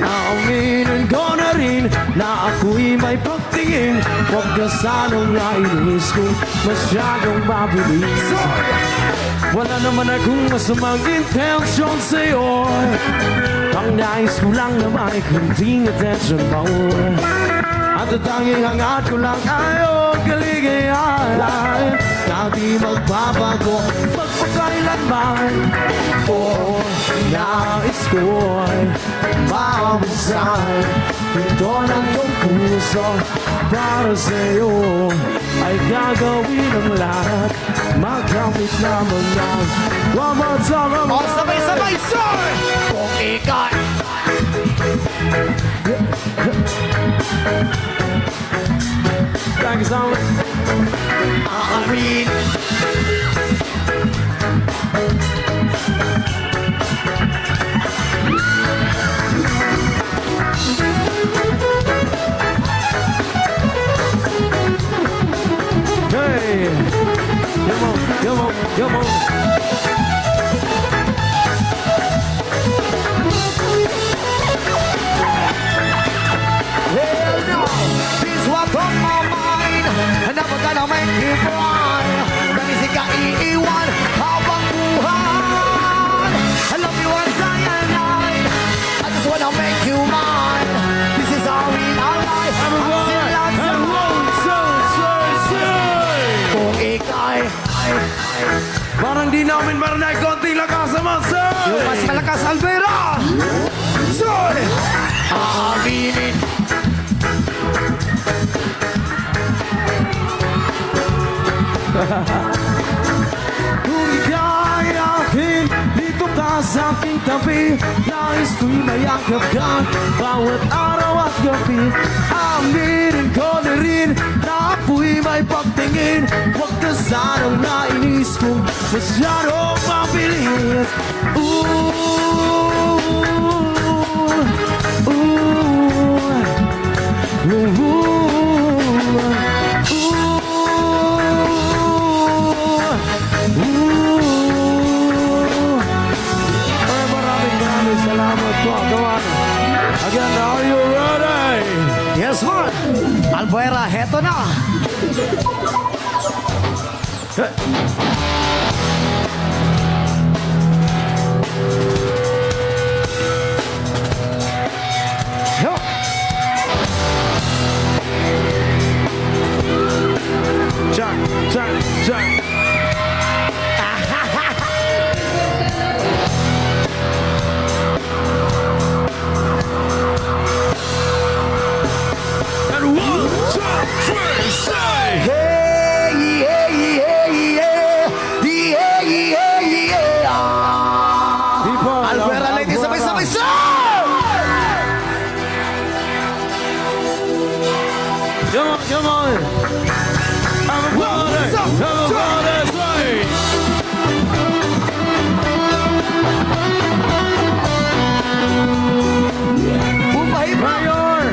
Aminin ko na rin na ako'y may pagtingin. Huwag ka sanang nainis kung masyadong mabilis. Wala naman akong masamang intensyon sa'yo. Ang nais ko lang naman ay kunting attention mo. At ang tanging hangat ko lang ay ang kaligayahan na di magbabago magpakailanman. Oo, nais ko'y mabusan ito ng iyong puso para sa'yo ay gagawin ang lahat. Magamit lamang ng one more time. o sabay-sabay, sir! Kung ika'y Thank you so much. aamin. Hey, come on, come on, come on. Hell no, this what on my mind. Never gonna make you cry. Nangisi ka iiwan habang buhay. I love you once and I just wanna make you mine. This is our real life. I'm still outside. Kung ika'y Parang di namin marinig konting lakas naman, sir! yung mas malakas, Alvera! Sir! Aaminin. Kung ika'y akin, dito ka sa aking tabi. Nais ko'y mayakap ka bawat araw at gabi. Aminin ko na rin na ako'y may pagtingin. Huwag ka sanang nainis kung masyadong mabilis. Ooh, ooh, ooh, ooh. Maraming salamat po. Come on. Again, are you ready? Yes, man. Albuera, heto na. Yo. Jack, Jack, Jack. Come on, come on. I'm a party. I'm a party. Sway. Bumahay pa. Mayor.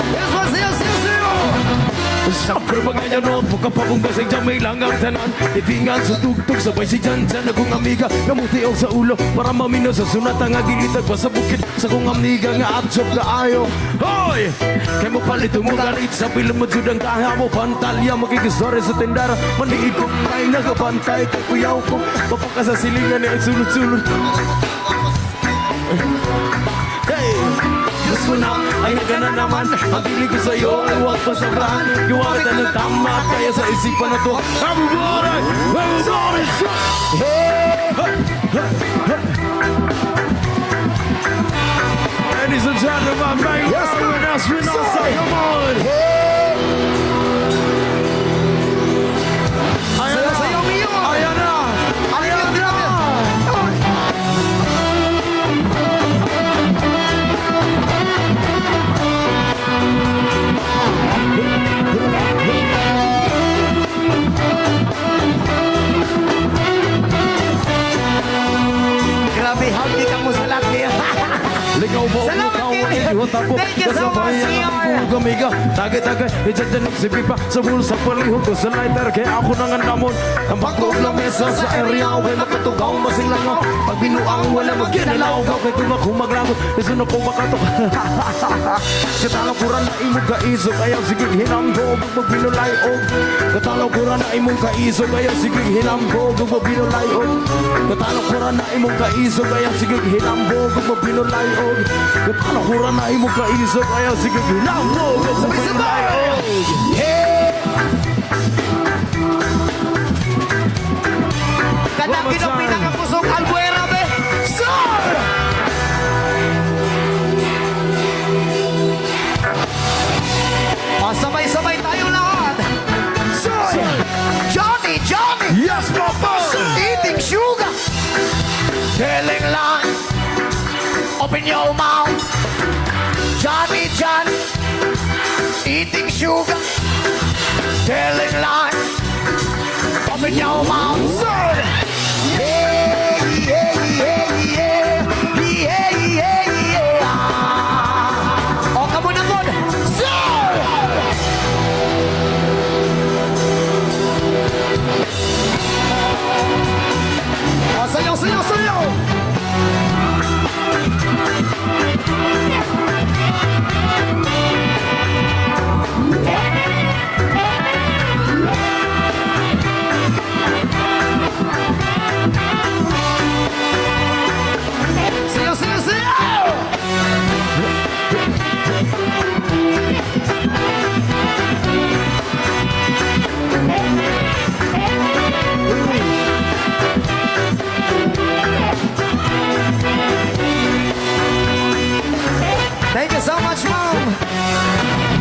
Yes, man. Sayo, sayo, sayo. Sa propaganda no, buka pa kung basig dyan may langang tanan. Itingan sa tugtog, sabay si Jan Jan na kong amiga. Namutiok sa ulo, para mamino sa sunat ang agilitag pa sa bukid. Sa kong amiga nga atsyop ka ayo. Hoy! Kaya mo palito mo galit sa pilang mo jud ang kaya mo. Pantalya, makikisore sa tendara. Maniig ko, ay nagabantay. Kay kuyaw ko, papaka sa silingan niya sulod-sulod. Hey! Diyos ko na, ay nagana naman. Ang piling ko sa'yo ay huwag pasabahan. Gawamit na ng tama, kaya sa isipan na to. Everybody! Everybody! Ladies and gentlemen, make yes, with us, we know, so come on! Ayan na! Sayo, Mio. Ayan na! Ayan na, grabe. Grabe, hawdi ka mo sa laki. Ligaw mo, Salamat, ikaw Kid. ang iwat ako. Thank you so much, Kasabayan CR. ang ibong gamiga. Tagay-tagay, ijadyanig si Pipa. Sa bulsa palihog ko sa lighter. Kaya ako nang andamon. Ang bakog ng mesa sa area. Huwag makatugaw, masing lang ako. Pag binuang, wala magkinalaw. Kaya kung ako maglangot, isun ako makatok. Katalakuran na imong kaisog. Ayaw sigig hinambog. Magbinulayog. Katalakuran na imong kaisog. Ayaw sigig hinambog. Magbinulayog. Katalakuran na imong kaisog. Ayaw sigig hinambog. Magbinulayog. Katalakuran na imong kaisog. Ayaw sigig hinambog. Magbinulayog. Kadagin ang pinakapusong albuera, be. Sir! O, sabay-sabay tayo lahat. Sir! Johnny, Johnny! Yes, Papa! Eating sugar! Telling lie! Open your mouth! Johnny, John! Eating sugar! Telling lie! Open your mouth! Sir! Yeah, yeah, yeah, yeah! Yeah, yeah, yeah! O, kabunagod! Sir! O, sayaw, sayaw, sayaw! Sayaw, sayaw, sayaw! Thank you so much, Mom.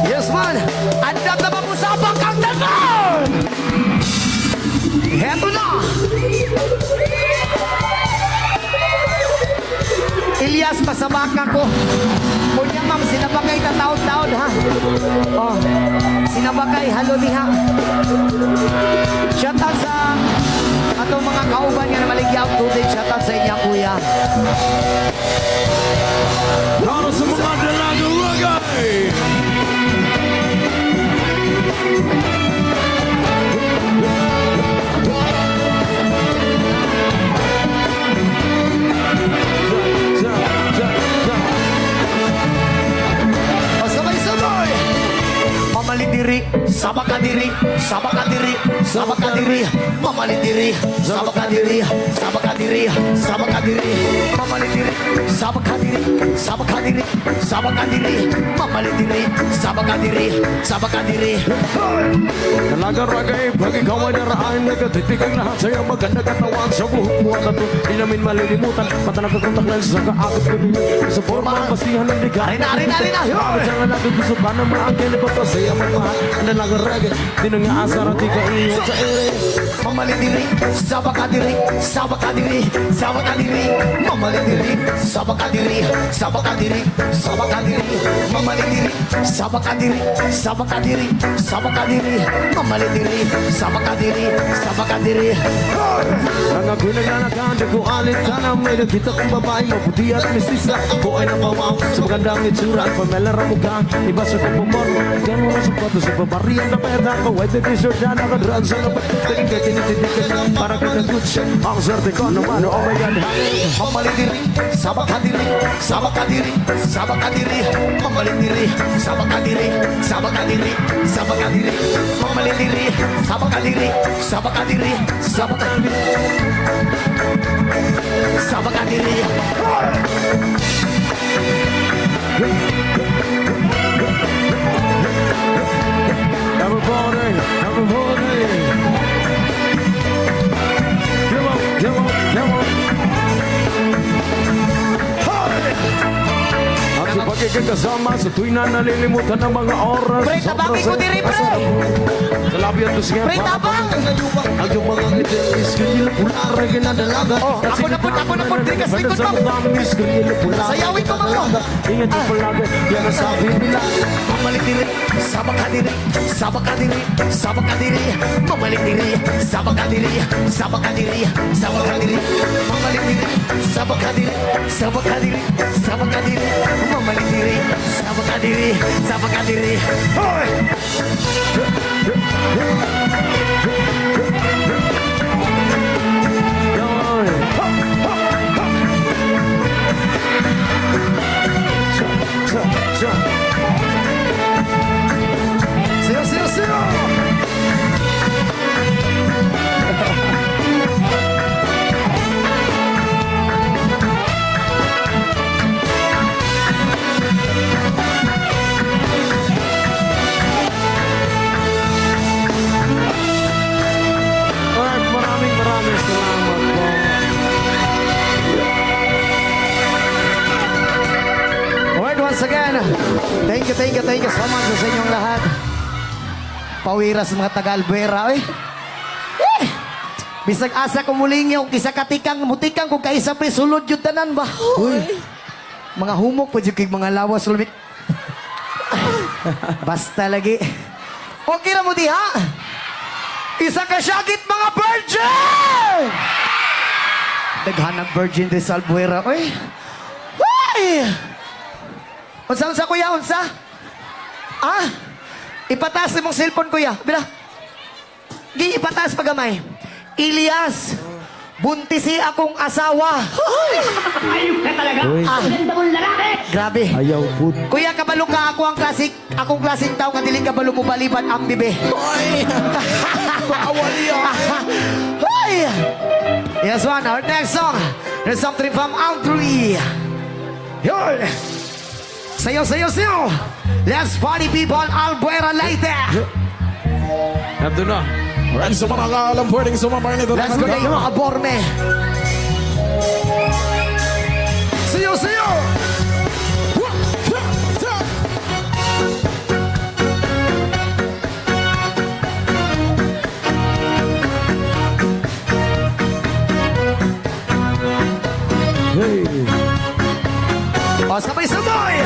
Yes, man. Andap na pag-usapang kang danon! Heto na! Ilyas, pasama ka ko. Kunya, ma'am, sinabagay na taon-taon, ha? Oh, sinabagay, halo niha. Shout out sa atong mga kauban nga na maligyaw today. Shout out sa inyo, kuya. Para sa mga dalagang lagay! O, sabay-sabay! Mamalidiri, sabakadiri, sabakadiri, sabakadiri, mamalidiri, sabakadiri, sabakadiri, sabakadiri, mamalidiri, sabakadiri, sabak ka diri, sabak ka diri, mamalit diri, sabak ka diri, sabak ka diri. Nalagaragay, pag ikaw ay naraan, nagatitig ang lahat sa'yo maganda katawan sa buhok mo at ito. Di namin malilimutan, mata nagkakontak lang sa kaakit ko din. Sa forma ang basihan ng liga. Arena. Bakit siya nga natin gusto pa na maangkin na papasaya mo mahal. Nalagaragay, di nang aasar at di ka iwan sa ere. Mamalit diri, sabak ka diri, sabak ka diri, sabak ka diri, mamalit diri, sabak ka diri, sabak ka diri, sabak ka diri, mamalit diri, sabak ka diri, sabak ka diri, sabak ka diri, mamalit diri, sabak ka diri, sabak ka diri. Ang ako'y naglalakan, di ko alit ka na may nakita kong babae maputi at mistisa. Ako ay napawaw sa magandang itsura at pamela ramukha. Iba sa pagpumor, gano'n na sapatos sa babarian na pera ko. White t-shirt na nakadraan sa labat. Tingin ka tinitidikan para kita good shit. Ang swerte ko naman, oh my God. Mamalit diri, sabak ka diri, sabak ka diri, sabak ka diri, mamalit diri, sabak ka diri, sabak ka diri, sabak ka diri, mamalit diri, sabak ka diri, sabak ka diri, sabak ka diri, sabak ka diri. Everybody, everybody. Come on, come on, come on. At sa pagkikasama sa tuwing na nalilimutan ng mga oras. Pre, tabangin ko diri, pre. Sa labi at tusingin. Pre, tabang. Ang yung mga ngiti-is kanila pula rin ginadalaga. Oh, ako na po, diri ka sa likod mo. Sayawin ko mo. Ingat yung palagi, yan ang sabi nila. Mamalit diri, sabak ka diri, sabak ka diri, sabak ka diri, mamalit diri, sabak ka diri, sabak ka diri, sabak ka diri, mamalit diri, sabak ka diri, sabak ka diri, sabak ka diri, mamalit diri, sabak ka diri, sabak ka diri. Hoy! Siyo! Alright, maraming salamat po. Alright, once again, thank you so much sa inyong lahat. Pawiras mga taga-Albuera, eh. Bisag asa ko muling yung kisa katikang mutikang kung kaisa pre sulod yun tanan ba? Uy. Mga humok po yung mga lawas lumik. Basta lagi. Okay na mo diha. Isa ka syagit mga virgin! Daghanang virgin rin sa Albuera, oy. Uy! Unsa kuya, unsa? Ah? Ipataas mong cellphone kuya. Bila. Gi ipataas pagamay. Elias, buntisi akong asawa. Ayok ka talaga! Ah. Ganda mong lalaki! Grabe. Ayaw po. Kuya, kabalo ka ako akong klaseng tao nga dili kabalo mo baliban ang bibe. Ay, bawal yan. Hoy! Yes, one. Our next song. There's something from Audrey. Yun! Sayo! Let's party people, Albuera later! Nandun na. Alright, sa mga kaalam pwedeng sumabay nito. Let's go na yung mga borme. Siyo! Hey. O, sabay-sabay!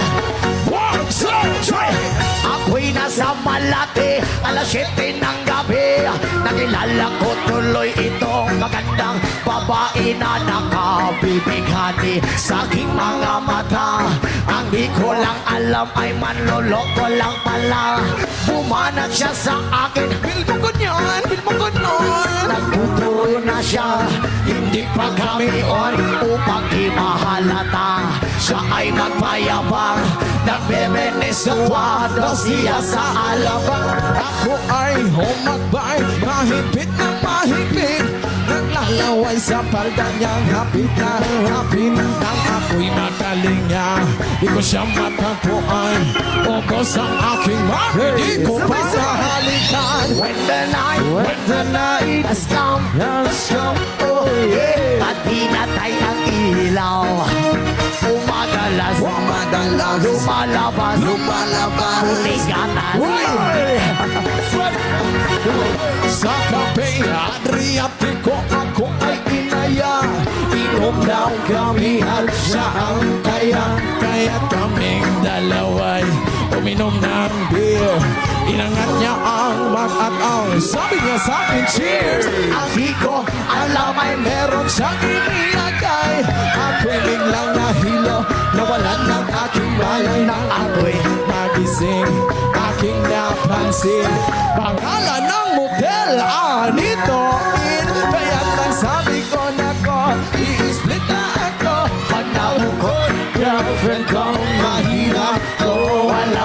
1, 2, 3! Ako'y nasa Malate, alas 7 ng gabi. Nakilala ko tuloy itong magandang babae na nakabibighani sa aking mga mata. Ang di ko lang alam ay manloloko lang pala. Bumanat siya sa akin, Bil mo ganyan! nagtuturo na siya. Hindi pa kami on upang imahalata. Siya ay magpayabang, nagbebenesuado siya sa alabang. Ako ay humagbay, mahigpit na mahigpit. Naglakad Laway sa palda niya, hapit ng ako'y makalinga. Di ko siya matagpuan, ubos ang aking mami, di ko pa halikan. When the night has come, oh yeah. at pinatay ang ilaw, umadalas, lumalabas, puting gatas. Sa kape, Adriatico, ako ay inaya. Inom daw kami at siya ang kaya. Kaya kaming dalaway uminom ng beer. Inangat niya ang mag-ataw. Sabi niya sa akin, cheers! Ang di ko alam ay meron siyang inilagay. Ako'y biglang nahilo, nawalan ng aking malay. Nang ako'y magising, aking napansin pangalan ng motel, Anito Inn. Kaya't nagsabi ko na ko, i-split na ako. Panahon ko, girlfriend kong mahirap ko. Wala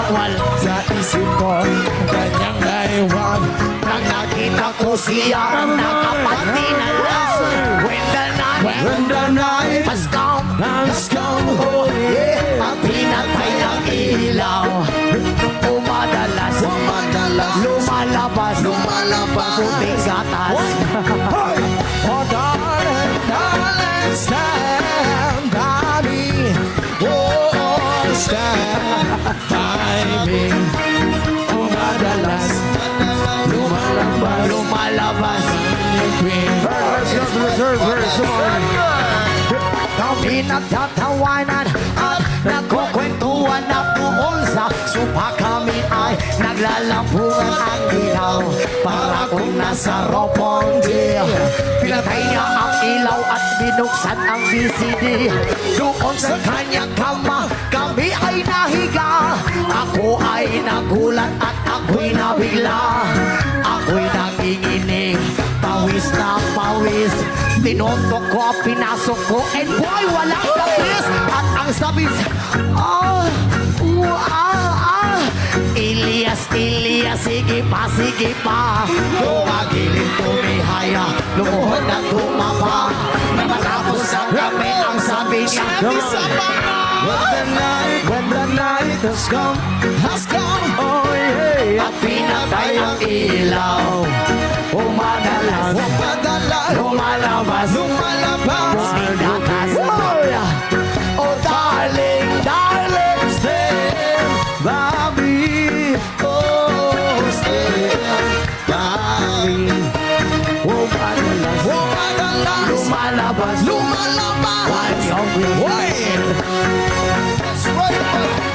Sa isip ko, kanyang naiwan. nang nakita ko siya ang nakapatinala. When the night has come, Oh yeah, ang pinatay ang ilaw, umadalas, lumalabas, puting gatas. Oh darling, darling, stand by me. Oh, stand by me. Oh, madalas, Lumalabas, queen. Let's go to the third verse. Come on. pinagtatawanan at nagkukwentuhan na tungkol sa supa kami ay naglalampungan ang ilaw para kung nasa Roponde. Pinatay niya ang ilaw at binuksan ang VCD. Doon sa kanyang kama kami ay nahiga. Ako ay nagulat at ako'y nabigla. Ako'y nanginginig, pawis na pawis. Tinotok ko, pinasok ko, and boy, walang kapis. At ang sabi, Elias, sige pa. Tumagilid, tumihaya, lumuhod na tumaba. Matapos ang gabi, ang sabi niya, When the night has come, oh yeah. at pinatay ang ilaw. Umadalas, lumalabas, puting gatas. Oh darling, Stand by me, oh stand by me. Oh madalas, lumalabas, kanyang green.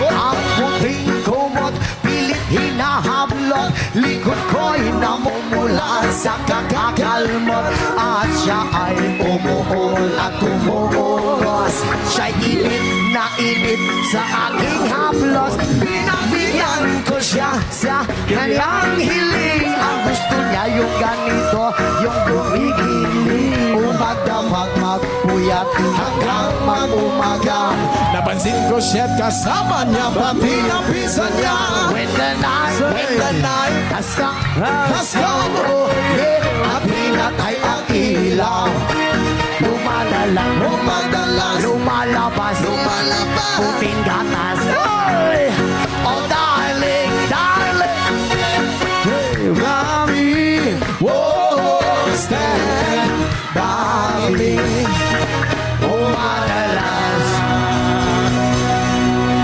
Ang puting kumot, pilit hinahablot. Likod ko'y namumula sa kakakalmot. At siya ay umuhol at umuulos. Siya'y init na init sa aking haplos. Pinabigyan ko siya sa kanyang hiling. Ang gusto niya yung ganito, yung gumigiling. Umadamag magpuyat hanggang mag-umaga. Napansin ko siya't kasama niya, pati ang pisa niya. When the night has come, oh yeah, at pinatay ang ilaw. Lumalabas, puting gatas. Oy! Oh darling, hey, mommy. Oh, stand by me. umadalas,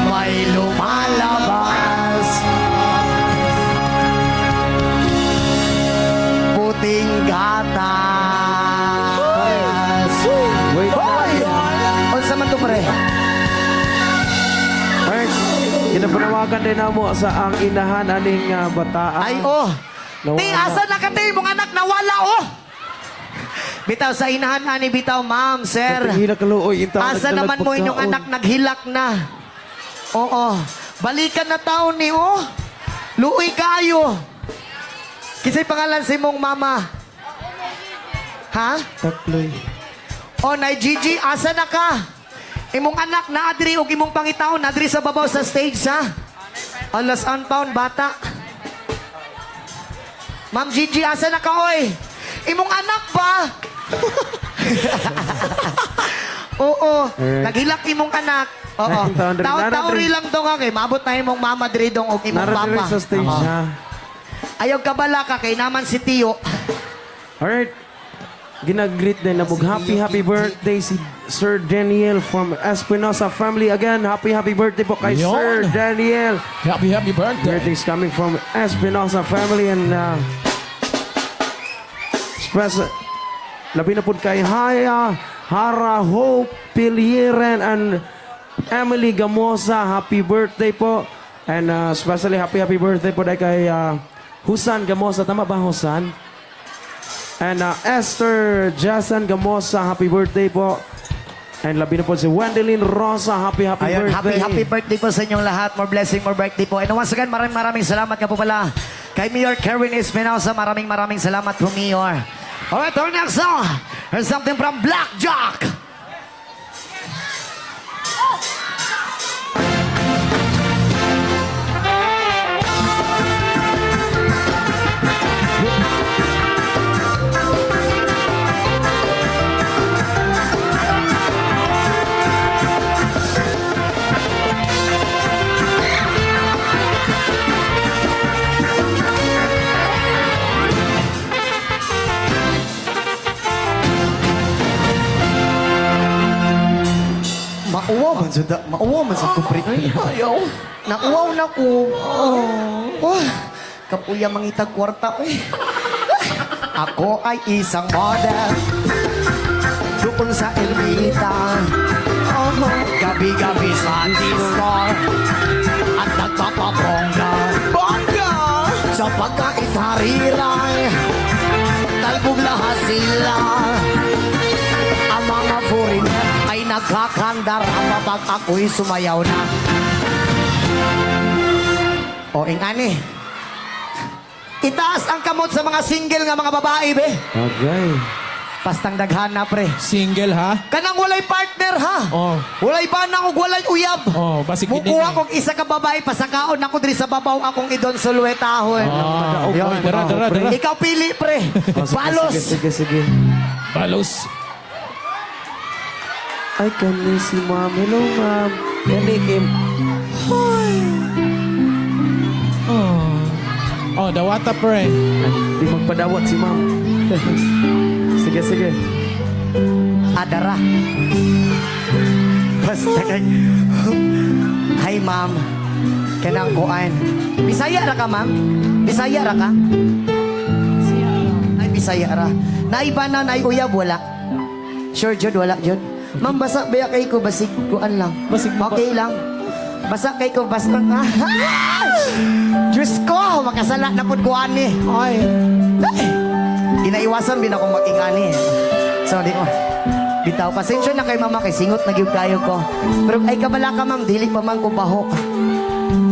may lumalabas. Puting gatas. Wait. Hoy! Unsa man to pre? Mark, kinapanawagan din na mo sa ang inahan aning bataan. Ay, oh. Nawala. Ti, asa na ka, ti? Mong anak nawala, oh. Bitaw, sa inahan, ani, bitaw, ma'am, sir. Hila kaluoy. Asa naman mo inyong anak naghilak na? Oo. Balikan na taon ni, oh. Luoy kayo. Kisay pangalan si mong mama? Ha? Takloy. O, Nay Gigi, asa na ka? Imong anak na adri o imong pangitaon adri sa babaw sa stage, ha? Alas unbound, bata. Ma'am Gigi, asa na ka, oy? Imong anak ba? Oo, Alright. nagilak imong anak. Oo. Ay, taon rin. Taon-taon Naradri. rin lang to nga kay maabot na imong mama diri dong og imong Narating papa. sa stage Oo. ha. Ayaw ka bala ka kay naman si Tio. Alright. Ginag-greet din na happy birthday si Sir Daniel from Espinosa family. Again, happy birthday po kay Yun. Sir Daniel. Happy birthday. Birthday's coming from Espinosa family and special. Labi na po kay Hara Hope Pilieren and Emily Gamosa. Happy birthday po. And especially happy birthday po dahil kay Husan Gamosa. Tama ba Husan? And Esther Jason Gamosa. Happy birthday po. And labi na po si Wendelin Rosa. Happy Ayun, birthday. happy birthday po sa inyong lahat. More blessing, more birthday po. And once again, maraming salamat ka po pala kay Mayor Kerwin Espinosa. Maraming salamat po, Mayor. Alright, our next song. Here's something from Blackjack. Mauwaw man sa kuprit. Ayaw. Nauwaw na ko. Oh. Kapuya mangitag kwarta. Ako ay isang model. Doon sa Elvita. Gabi-gabi sa disco. At nagpapabongga. Bongga! Sa pagkait hariray. Talbog lahat sila. Ang mga foreigner ay nagkakandar kapag ako'y sumayaw na. O, ingani. Itaas ang kamot sa mga single nga mga babae, be. Okay. Pastang daghan na, pre. Single ha? Kanang walay partner, ha? Oh. Walay bana o walay uyab. Oh, basig Mukuha kong isa ka babae, pasakaon ako diri sa babaw akong idon sulwetahon. Ah, Yun. dara. Ikaw pili, pre. Balos. Sige. Balos. Ay, kani si ma'am. Hello, ma'am. Kani, Kim. Oh, dawata pre. Ay, di magpadawat si ma'am. Sige. Adara. Basta kay... Hi, ma'am. Kanang kuan. Bisaya ra ka, ma'am? Bisaya ra ka? Ay, Bisaya ra. Naiba na, naiuyab, wala. Sure, Jud, wala, Jud. Ma'am, basa baya kay ko, basig kuan lang. Basig mo Okay lang. Basa kay ko, basta... Diyos ko, makasala na pud kuan ni. Ay. Inaiwasan din ako mag-ingani. So, di ko. Bitaw, pasensya na kay mama, kay singot na gyud kayo ko. Pero ay kabala ka, ma'am, dili pa man ko baho.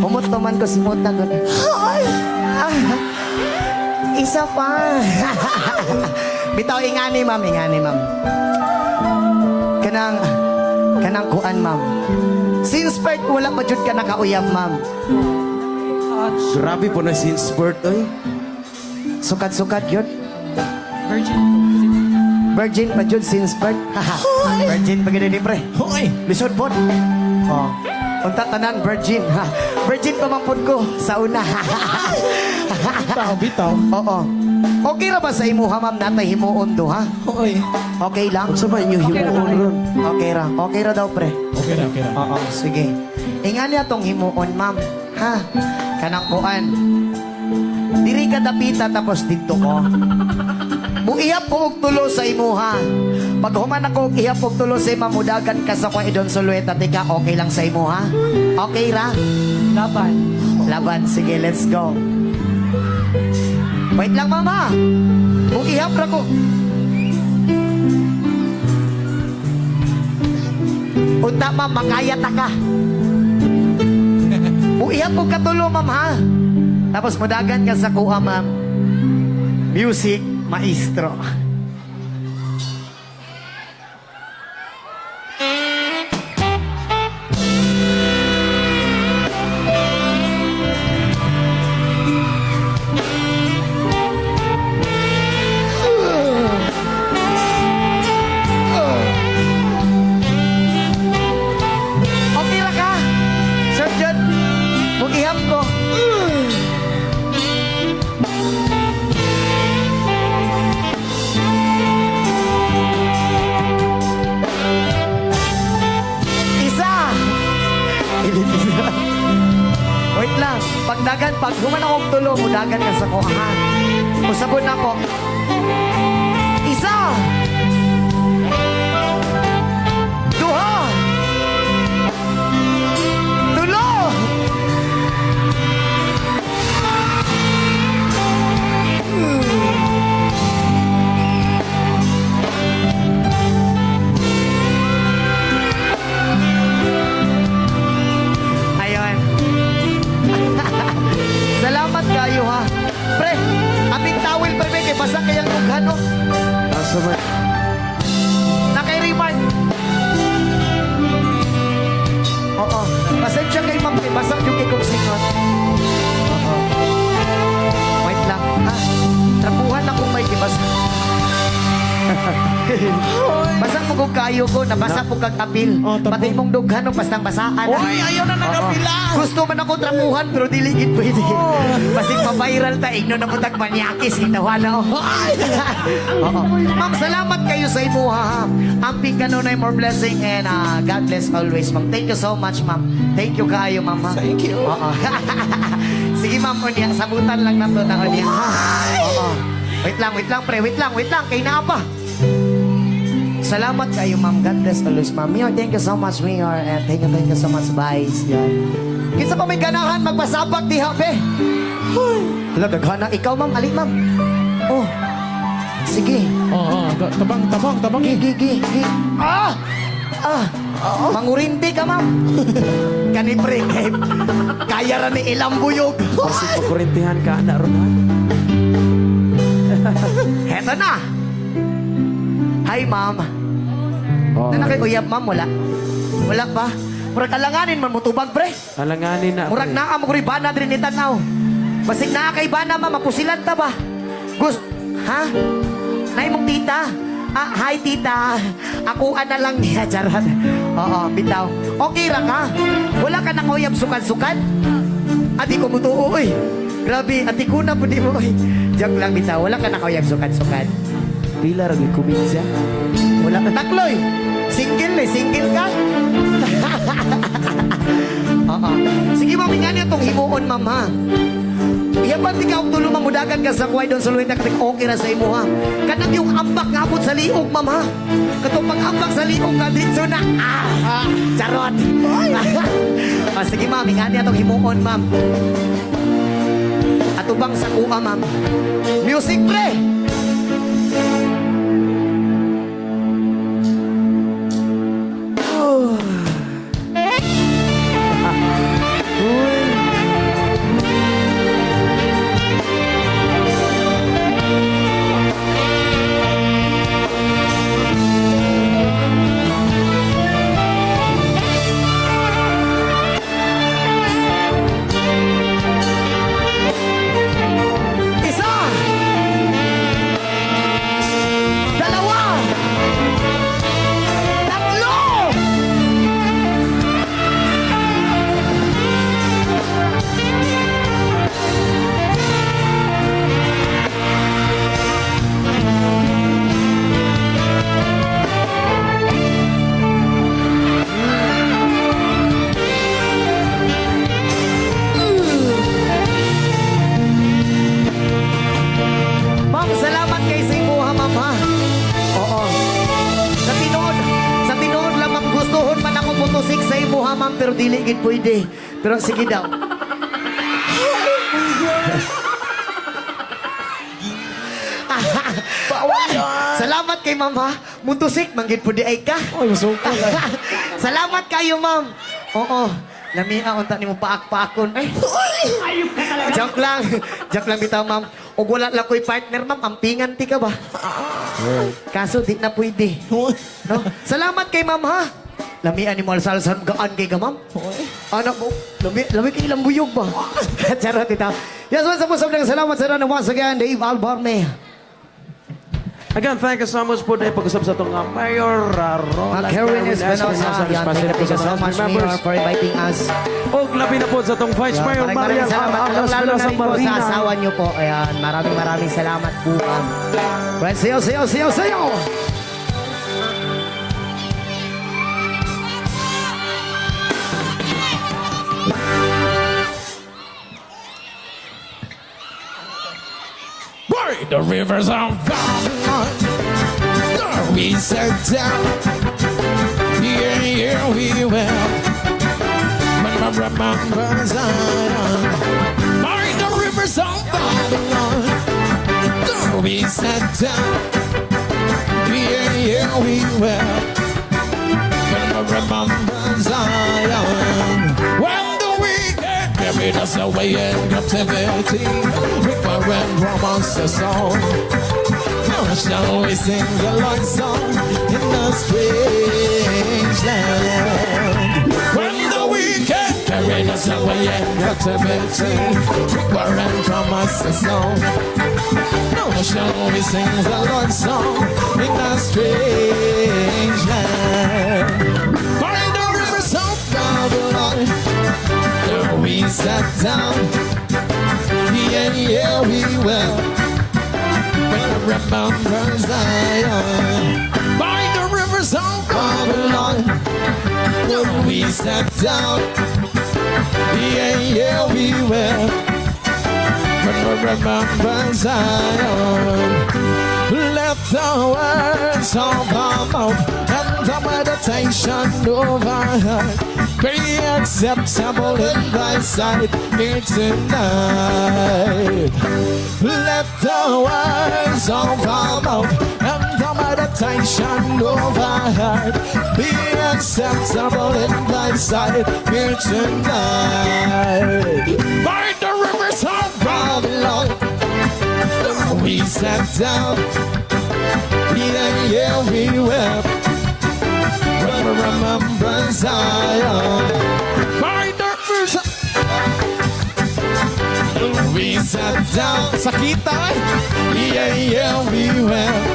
Humot to man ko, simot na gud. Isa pa. Bitaw, ingani, ma'am. Kanang kuan, ma'am. Since birth, wala pa jud ka nakauyab, ma'am. Grabe po na since birth, oy. Sukat-sukat yun. Virgin pa jud since birth. Virgin pa gini, pre. Hoy! Lisod po. Oh. Unta tanan, virgin. Ha. Virgin pa mampun ko sa una. Bitaw. Oo. Okay ra ba sa imo ha, ma'am, natay himuon do, ha? Hoy. Okay lang? Kung sa ba inyo himuon ron? Okay ra. Okay ra daw, pre. Okay na. Oo, sige. Ingan niya tong himuon, ma'am. Ha? Kanang kuan. Diri ka dapita tapos dito ko. Muihap ko og tulo sa imuha. Pag human ako og ihap og tulo sa mamudagan ka sa kwa idon sulweta, tika okay lang sa imuha? Okay ra? Laban. Sige, let's go. Wait lang, mama. Kung ihap ra ko. Unta, ma'am, makaya ta ka. Uihap ko katulo, ma'am, ha? Tapos mudagan ka sa kuha, ma'am. Music, maestro. pag human akong tulo, mudagan ka sa ko, ha? Usabon na ko. Isa! Duha! Tulo! Ayun. Salamat kayo, ha? Pre, aming towel pa rin, basta kayang lughan, no? Nasa may... Nakay-remark. Oo. Pasensya kay ma'am, basta yung kay kong singot. Oo. Wait lang, ha? Trapuhan akong may kibasa. Basta mo kong kayo ko, nabasa po kag apil. Oh, tapo. Pati mong dughan, no, bastang basaan. Uy, ayaw na nagapila. Gusto man ako tramuhan, pero diligid pwede. Basig pa-viral ta, igno na mo tagmanyakis, hinawa na ako. Oo. Ma'am, salamat kayo sa imo, ha. Amping kanon ay more blessing and God bless always, ma'am. Thank you so much, ma'am. Thank you kayo, ma'am. Ha? Thank you. Oo. Sige, ma'am, unya, sabutan lang na to na unya. Oo. Wait lang, pre. Wait lang. Kay na pa. Salamat kayo, ma'am. God bless always, ma'am. Mayor, thank you so much, Mayor. And thank you so much, Vice. Yan. Kinsa pa may ganahan, magpasabak di hape. Hala, daghana. Ikaw, ma'am. Ali, ma'am. Oh. Sige. Oo, tabang. Gi. Ah! Mangurindi ka, ma'am. Kani, pre. Kaya ra ni ilang buyog. Kasi pagkurintihan ka na ron, ha? Heto na. Hi, ma'am. Oh, Na nakikuyab, ma'am, wala? Wala pa? Murag alanganin man mo tubag, pre. alanganin na. Murag pre. naa mo kuri bana diri ni tanaw. Basig naa kay bana, ma'am, mapusilan ta ba? Gus, ha? Nay mong tita. Hi, tita. Ako na lang niya, charot. Oo, bitaw. Okay ra ka? Wala ka nang uyab sukan-sukan? Adi ko mo to, uy. Grabe, ati ko na po di mo, uy. Joke lang, bitaw. Wala ka nang uyab sukan-sukan. Pila rin kuminsa. Wala ka takloy. Single ka? Oo. Sige, ma'am, nga niya itong himuon, ma'am, ha? Iyaban di ka og tulo mamudagan ka sa kuway doon sa luwin na katik okay ra sa imo, ha? Kanang yung ambak nga abot sa liog, ma'am, ha? Katong pag-ambak sa liog ka dito na, charot. Sige, ma'am, nga niya itong himuon, ma'am. Atubang sa kuha, ma'am. Music, pre! Isa! Dalawa! Tatlo! Ma'am, salamat kay sa imuha, ma'am, ha? Oo. Sa tinood lang, ma'am, gustuhon man ako putusik sa imuha, ma'am, pero dili gid pwede. Pero sige daw. Salamat kay ma'am, ha? Muntusik, manggid pwede ay ka. Ay, masukal. Salamat kayo, ma'am. Oo. Lamia, unta ni mo paak-paakon. Ay, Ayup ka talaga. joke lang. Joke lang bitaw, ma'am. O wala lang ko'y partner, ma'am. Ampingan ti ka ba? Kaso, di na pwede. No? Salamat kay ma'am, ha? Lamian ni mo alsal-sal gaan kay ka, ma'am. Anak mo, lami kay ilang buyog ba? Charot ito. Yes, once upon a salamat sa rana once again, Dave Albarne. Again, thank you so much po dahil pag-usap sa itong Mayor Roland Karen Espinosa. Yan, Thank you so much, Mayor, for inviting us. O, labi na po sa itong Vice Mayor Marian Maraming salamat. Lalo na Espinosa rin po sa Marina. asawa niyo po. Ayan, maraming salamat po, ma'am. Friends, sayo! the rivers of Babylon. We sat down, here we will. When I remember Zion, by the rivers of Babylon. We sat down, here we will. When I remember Zion, when the wicked carried us away in captivity, requiring from us a song. Now shall we sing the Lord's song in the strange land? When the wicked carried us away in captivity, requiring from us a song. Now shall we sing the Lord's song in the strange land? By the rivers of Babylon, there we sat down, yeah, we will. When I remember Zion, by the rivers of Babylon, there we sat down, yeah, we will. When we remember Zion, let the words of our mouth and the meditation of our heart be acceptable in thy sight here tonight. Let the words of our mouth and the meditation of our heart be acceptable in thy sight here tonight. By the rivers of Babylon, we sat down, yeah, we wept. When we remember Zion, by the rivers of we sat down, sakita, yeah, we wept.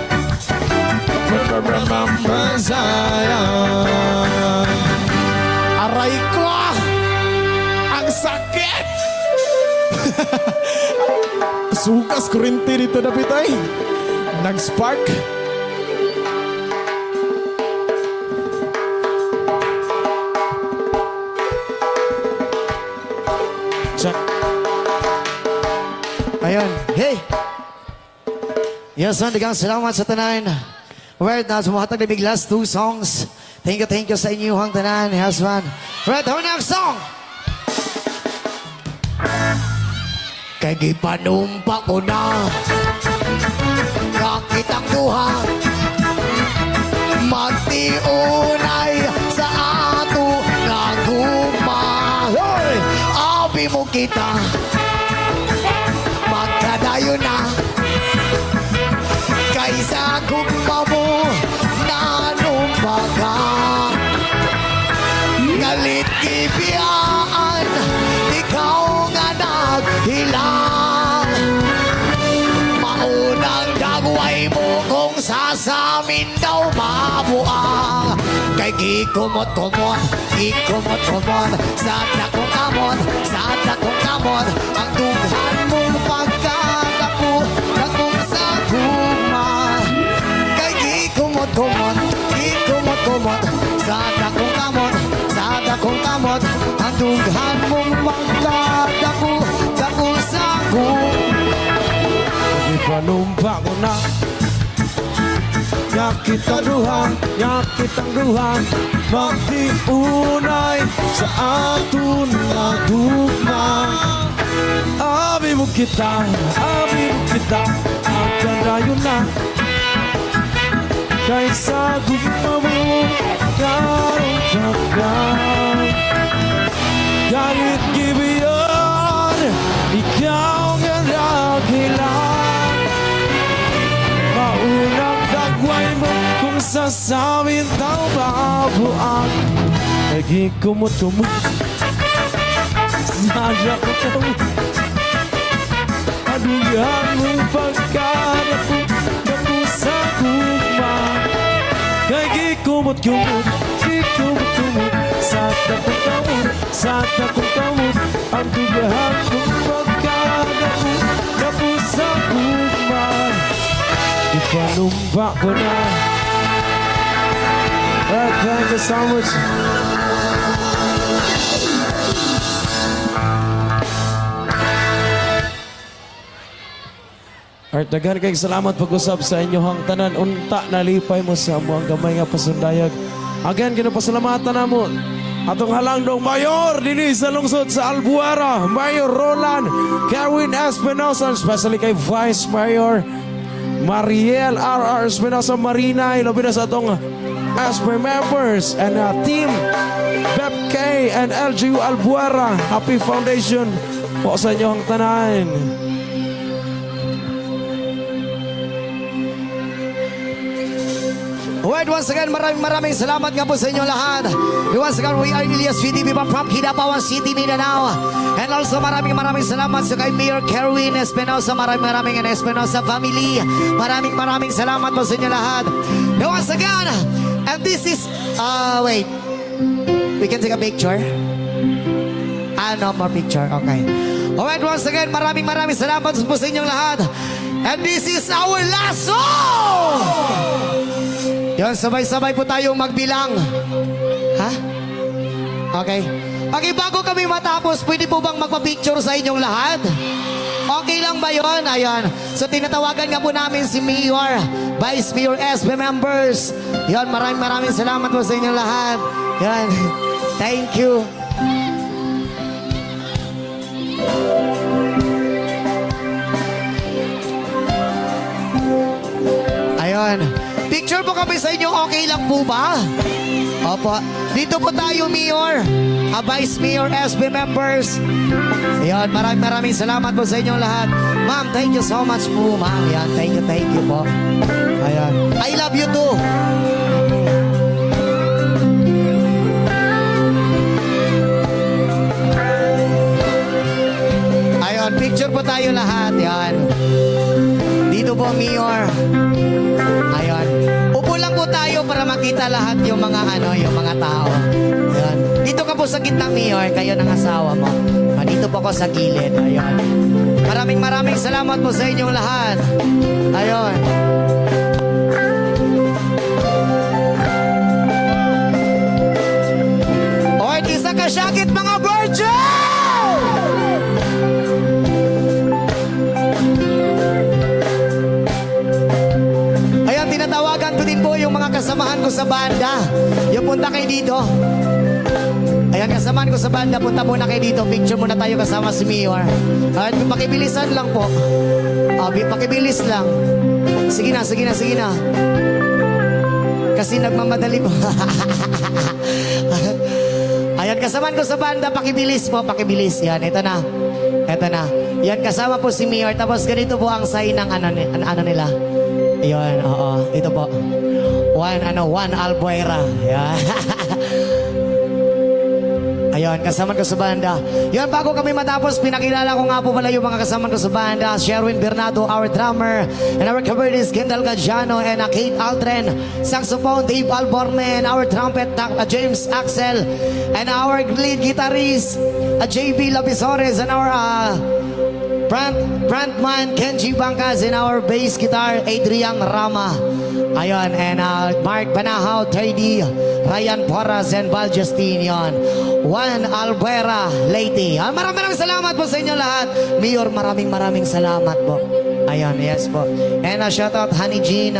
When we remember Zion, aray ko, ang sakit. Sugas kurinti dito na pitay. Nag-spark. Check. Ayun. Hey! Yes, man. Dagang salamat sa tanan. Right, na sumahatag na big last two songs. Thank you sa inyong tanan. Yes, man. Right, our next song. Kay gipanumpa ko na kakitang duha magtiunay sa ato nga gugma. Hoy! Abi mo kita magkadayo na kaysa gugma mo nanumpa ka. Galit kibiyaan ikaw nga naghilang. Maunang dagway mo kung sasamin daw mabuang. Kay gikumot-kumot sa dakong kamot, ang dughan mong pagkakapo dakong sa guma. Kay gikumot-kumot sa dakong kamot, ang dughan mong pagkakapo dakong sa guma. Ipanumpa ko na Yakit ang duha magtiunay sa aton nga gugma. Abi mo kita magkadayon na kaysa gugma mo karong pagkaw. Galit gibiyon ikaw nga naghilang. Maunang dagway mo kung sasawin daw mabuang. Naging kumot-kumot sadya ko aduyan mong pagkadapo dako sa gugma. Naging kumot-kumot sa dakong kamot ang dugahan mong pagkadapo dako sa gugma. Ipanumpa ko na. Thank you so much. Alright, daghan kayong salamat pag-usap sa inyong tanan. Unta nalipay mo sa amuang gamay nga pasundayag. Again, ginapasalamatan na mo. Atong halangdong Mayor dini sa lungsod sa Albuera, Mayor Roland Kerwin Espinosa, especially kay Vice Mayor Mariel R.R. Espinosa Marina, ilabi na sa atong SP members and team BEPK and LGU Albuera. Happy Foundation po sa inyong tanan. Alright, once again, maraming salamat nga po sa inyo lahat. Once again, we are Elias VTV from Kidapawan City, Mindanao. And also, maraming salamat sa kay Mayor Kerwin Espinosa. Maraming and Espinosa family. Maraming salamat po sa inyo lahat. And once again, and this is, wait. We can take a picture? No more picture. Okay. Alright, once again, maraming salamat po sa inyong lahat. And this is our last song! Yan, sabay-sabay po tayong magbilang. Ha? Okay. Okay, bago kami matapos, pwede po bang magpa-picture sa inyong lahat? Okay lang ba yun? Ayan. So, tinatawagan nga po namin si Mayor, Vice Mayor, SB members. Yan, maraming salamat po sa inyong lahat. Yan. Thank you. Ayun. Picture po kami sa inyo, okay lang po ba? Opo. Dito po tayo, Mayor. Vice Mayor, SB members. Ayun, maraming salamat po sa inyong lahat. Ma'am, thank you so much po, ma'am. Yan, thank you po. Ayan. I love you too. Ayun, picture po tayo lahat. Yan. Dito po, Mayor. Ayun. Upo lang po tayo para makita lahat yung mga yung mga tao. Ayun. Dito ka po sa gitna, Mayor, kayo ng asawa mo. Dito po ako sa gilid. Ayun. Maraming salamat po sa inyong lahat. Ayun. Alright, isa ka syakit mga virgin! Tinatawagan ko din po yung mga kasamahan ko sa banda. Yung punta kayo dito. Ayan, kasamahan ko sa banda. Punta muna kayo dito. Picture muna tayo kasama si Mayor. At pakibilisan lang po. Pakibilis lang. Sige na. Kasi nagmamadali po. Ayan, kasamahan ko sa banda. Pakibilis po, pakibilis. Yan, ito na. Yan, kasama po si Mayor. Tapos ganito po ang sign ng ano nila. Ayun, oo. Ito po. One Albuera. Ayan. Ayun, kasama ko sa banda. Yun, bago kami matapos, pinakilala ko nga po pala yung mga kasama ko sa banda. Sherwin Bernardo, our drummer. And our keyboardist, Kendall Gajano. And Kate Aldren. Saxophone, Dave Alborne. And our trumpet, James Axel. And our lead guitarist, JB Labisores. And our frontman Kenji Bangkas, and our bass guitar Adrian Rama. Ayun, and Mark Banahaw, Teddy, Ryan Porras, and Val Justinian. One Albuera, Leyte. Maraming salamat po sa inyo lahat. Mayor, maraming salamat po. Ayun, yes po. And shout out Honey Jean,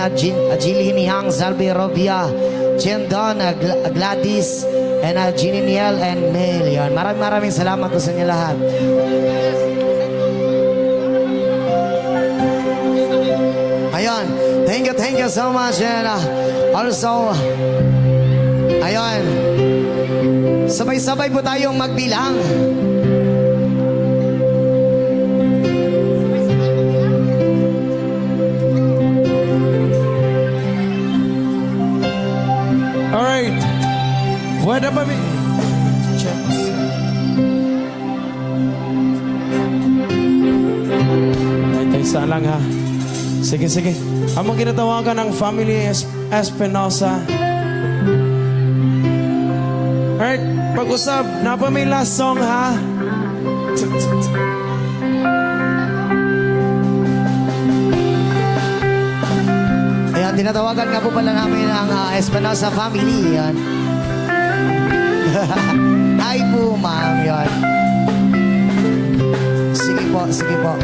Jillian Yang, Zalbi Robia, Jen Don, Gladys, and Jeannie Niel, and Mel. Yan. Maraming salamat po sa inyo lahat. Ayun, thank you so much. And also, ayun, sabay-sabay po tayong magbilang. Alright. Pwede ba mi? Ay, isa lang ha. Sige. Among kinatawagan ng family Espinosa. Alright, pag-usap. Napa may last song ha? Ayan, tinatawagan nga po pala namin ang Espinosa family. Yan. Hi po, ma'am. Yan. Sige po.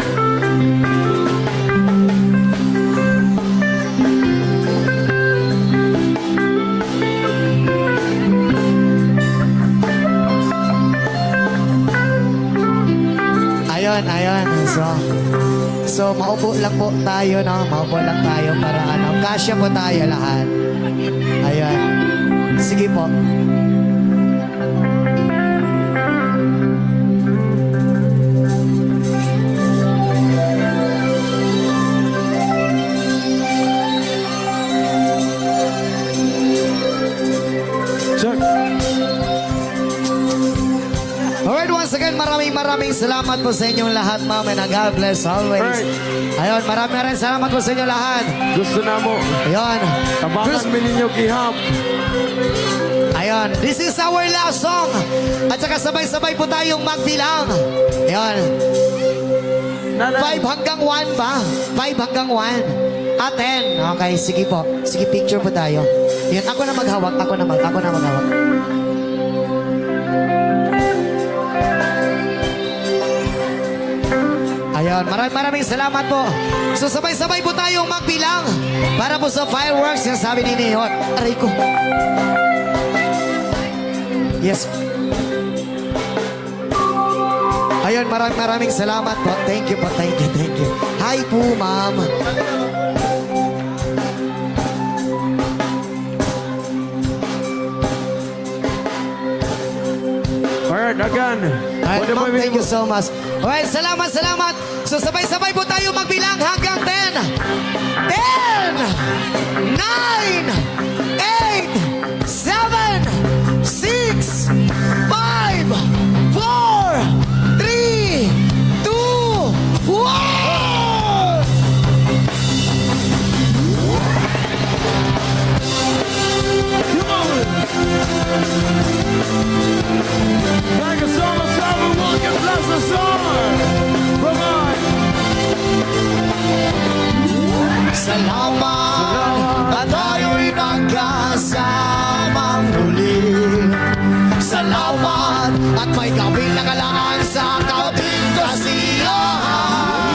Ayun. So maupo lang po tayo, no? Maupo lang tayo para kasya po tayo lahat. Ayun. Sige po. Check. Alright, once again, maraming salamat po sa inyong lahat, ma'am, and God bless always. Alright. Ayun, maraming salamat po sa inyong lahat. Gusto na mo. Ayun. Tabangan mo ninyo gihap. Ayun, this is our last song. At saka sabay-sabay po tayong magbilang. Ayun, Nanay. 5 hanggang 1 ba? 5 hanggang 1. At 10. Okay, sige po. Sige, picture po tayo. Yan, ako na maghawak. Ako na maghawak. Ayun, maraming salamat po. So sabay-sabay po tayong magbilang para po sa fireworks yung sabi ni Nihot. Aray ko. Yes. Ayun, maraming salamat po. Thank you po, thank you. Hi po, ma'am. Alright, again. Ay, Pwede ma'am, mo thank you so much. Alright, salamat. So sabay-sabay po tayo magbilang hanggang 10. 10, 9, 8, 7, 6, 5, 4, 3, 2, 1! Thank you so much, everyone. God bless us all. Bye-bye. Salamat at tayo'y magkasamang muli. Salamat at may gawing nakalaan sa kauting kasiyahan.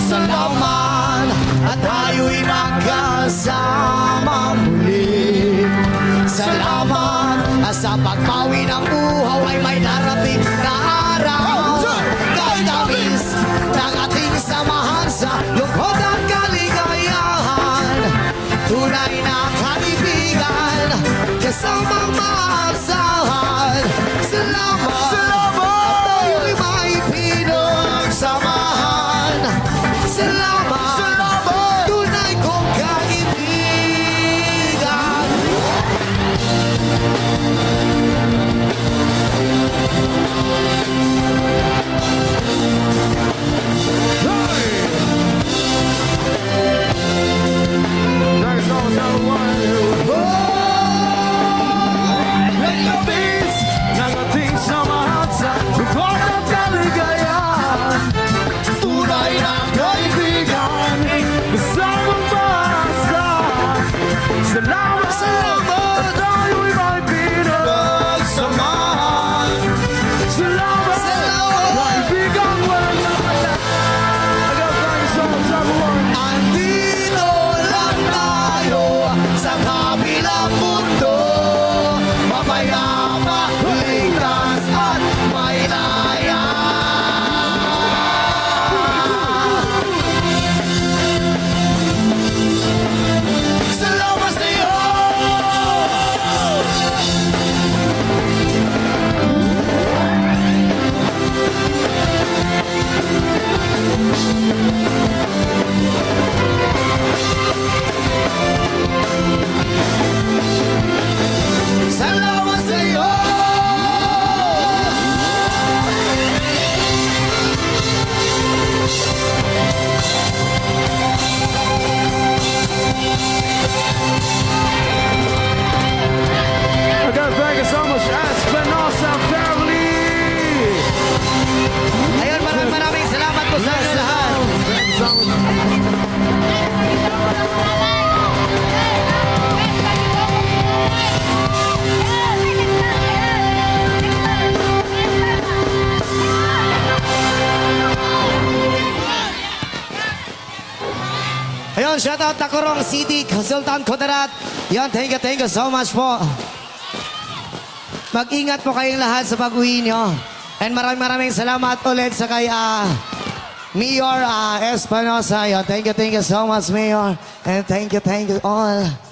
Salamat at tayo'y magkasama muli. Salamat at sa pagbawi ng buhaw ay may darating na araw. Kahit tamis ng shoutout Tacorong City, Sultan Kudarat. Yan, thank you so much po. Mag-ingat po kayong lahat sa pag-uwi nyo. And maraming salamat ulit sa kay Mayor Espanosa. Yan, thank you so much, Mayor. And thank you all.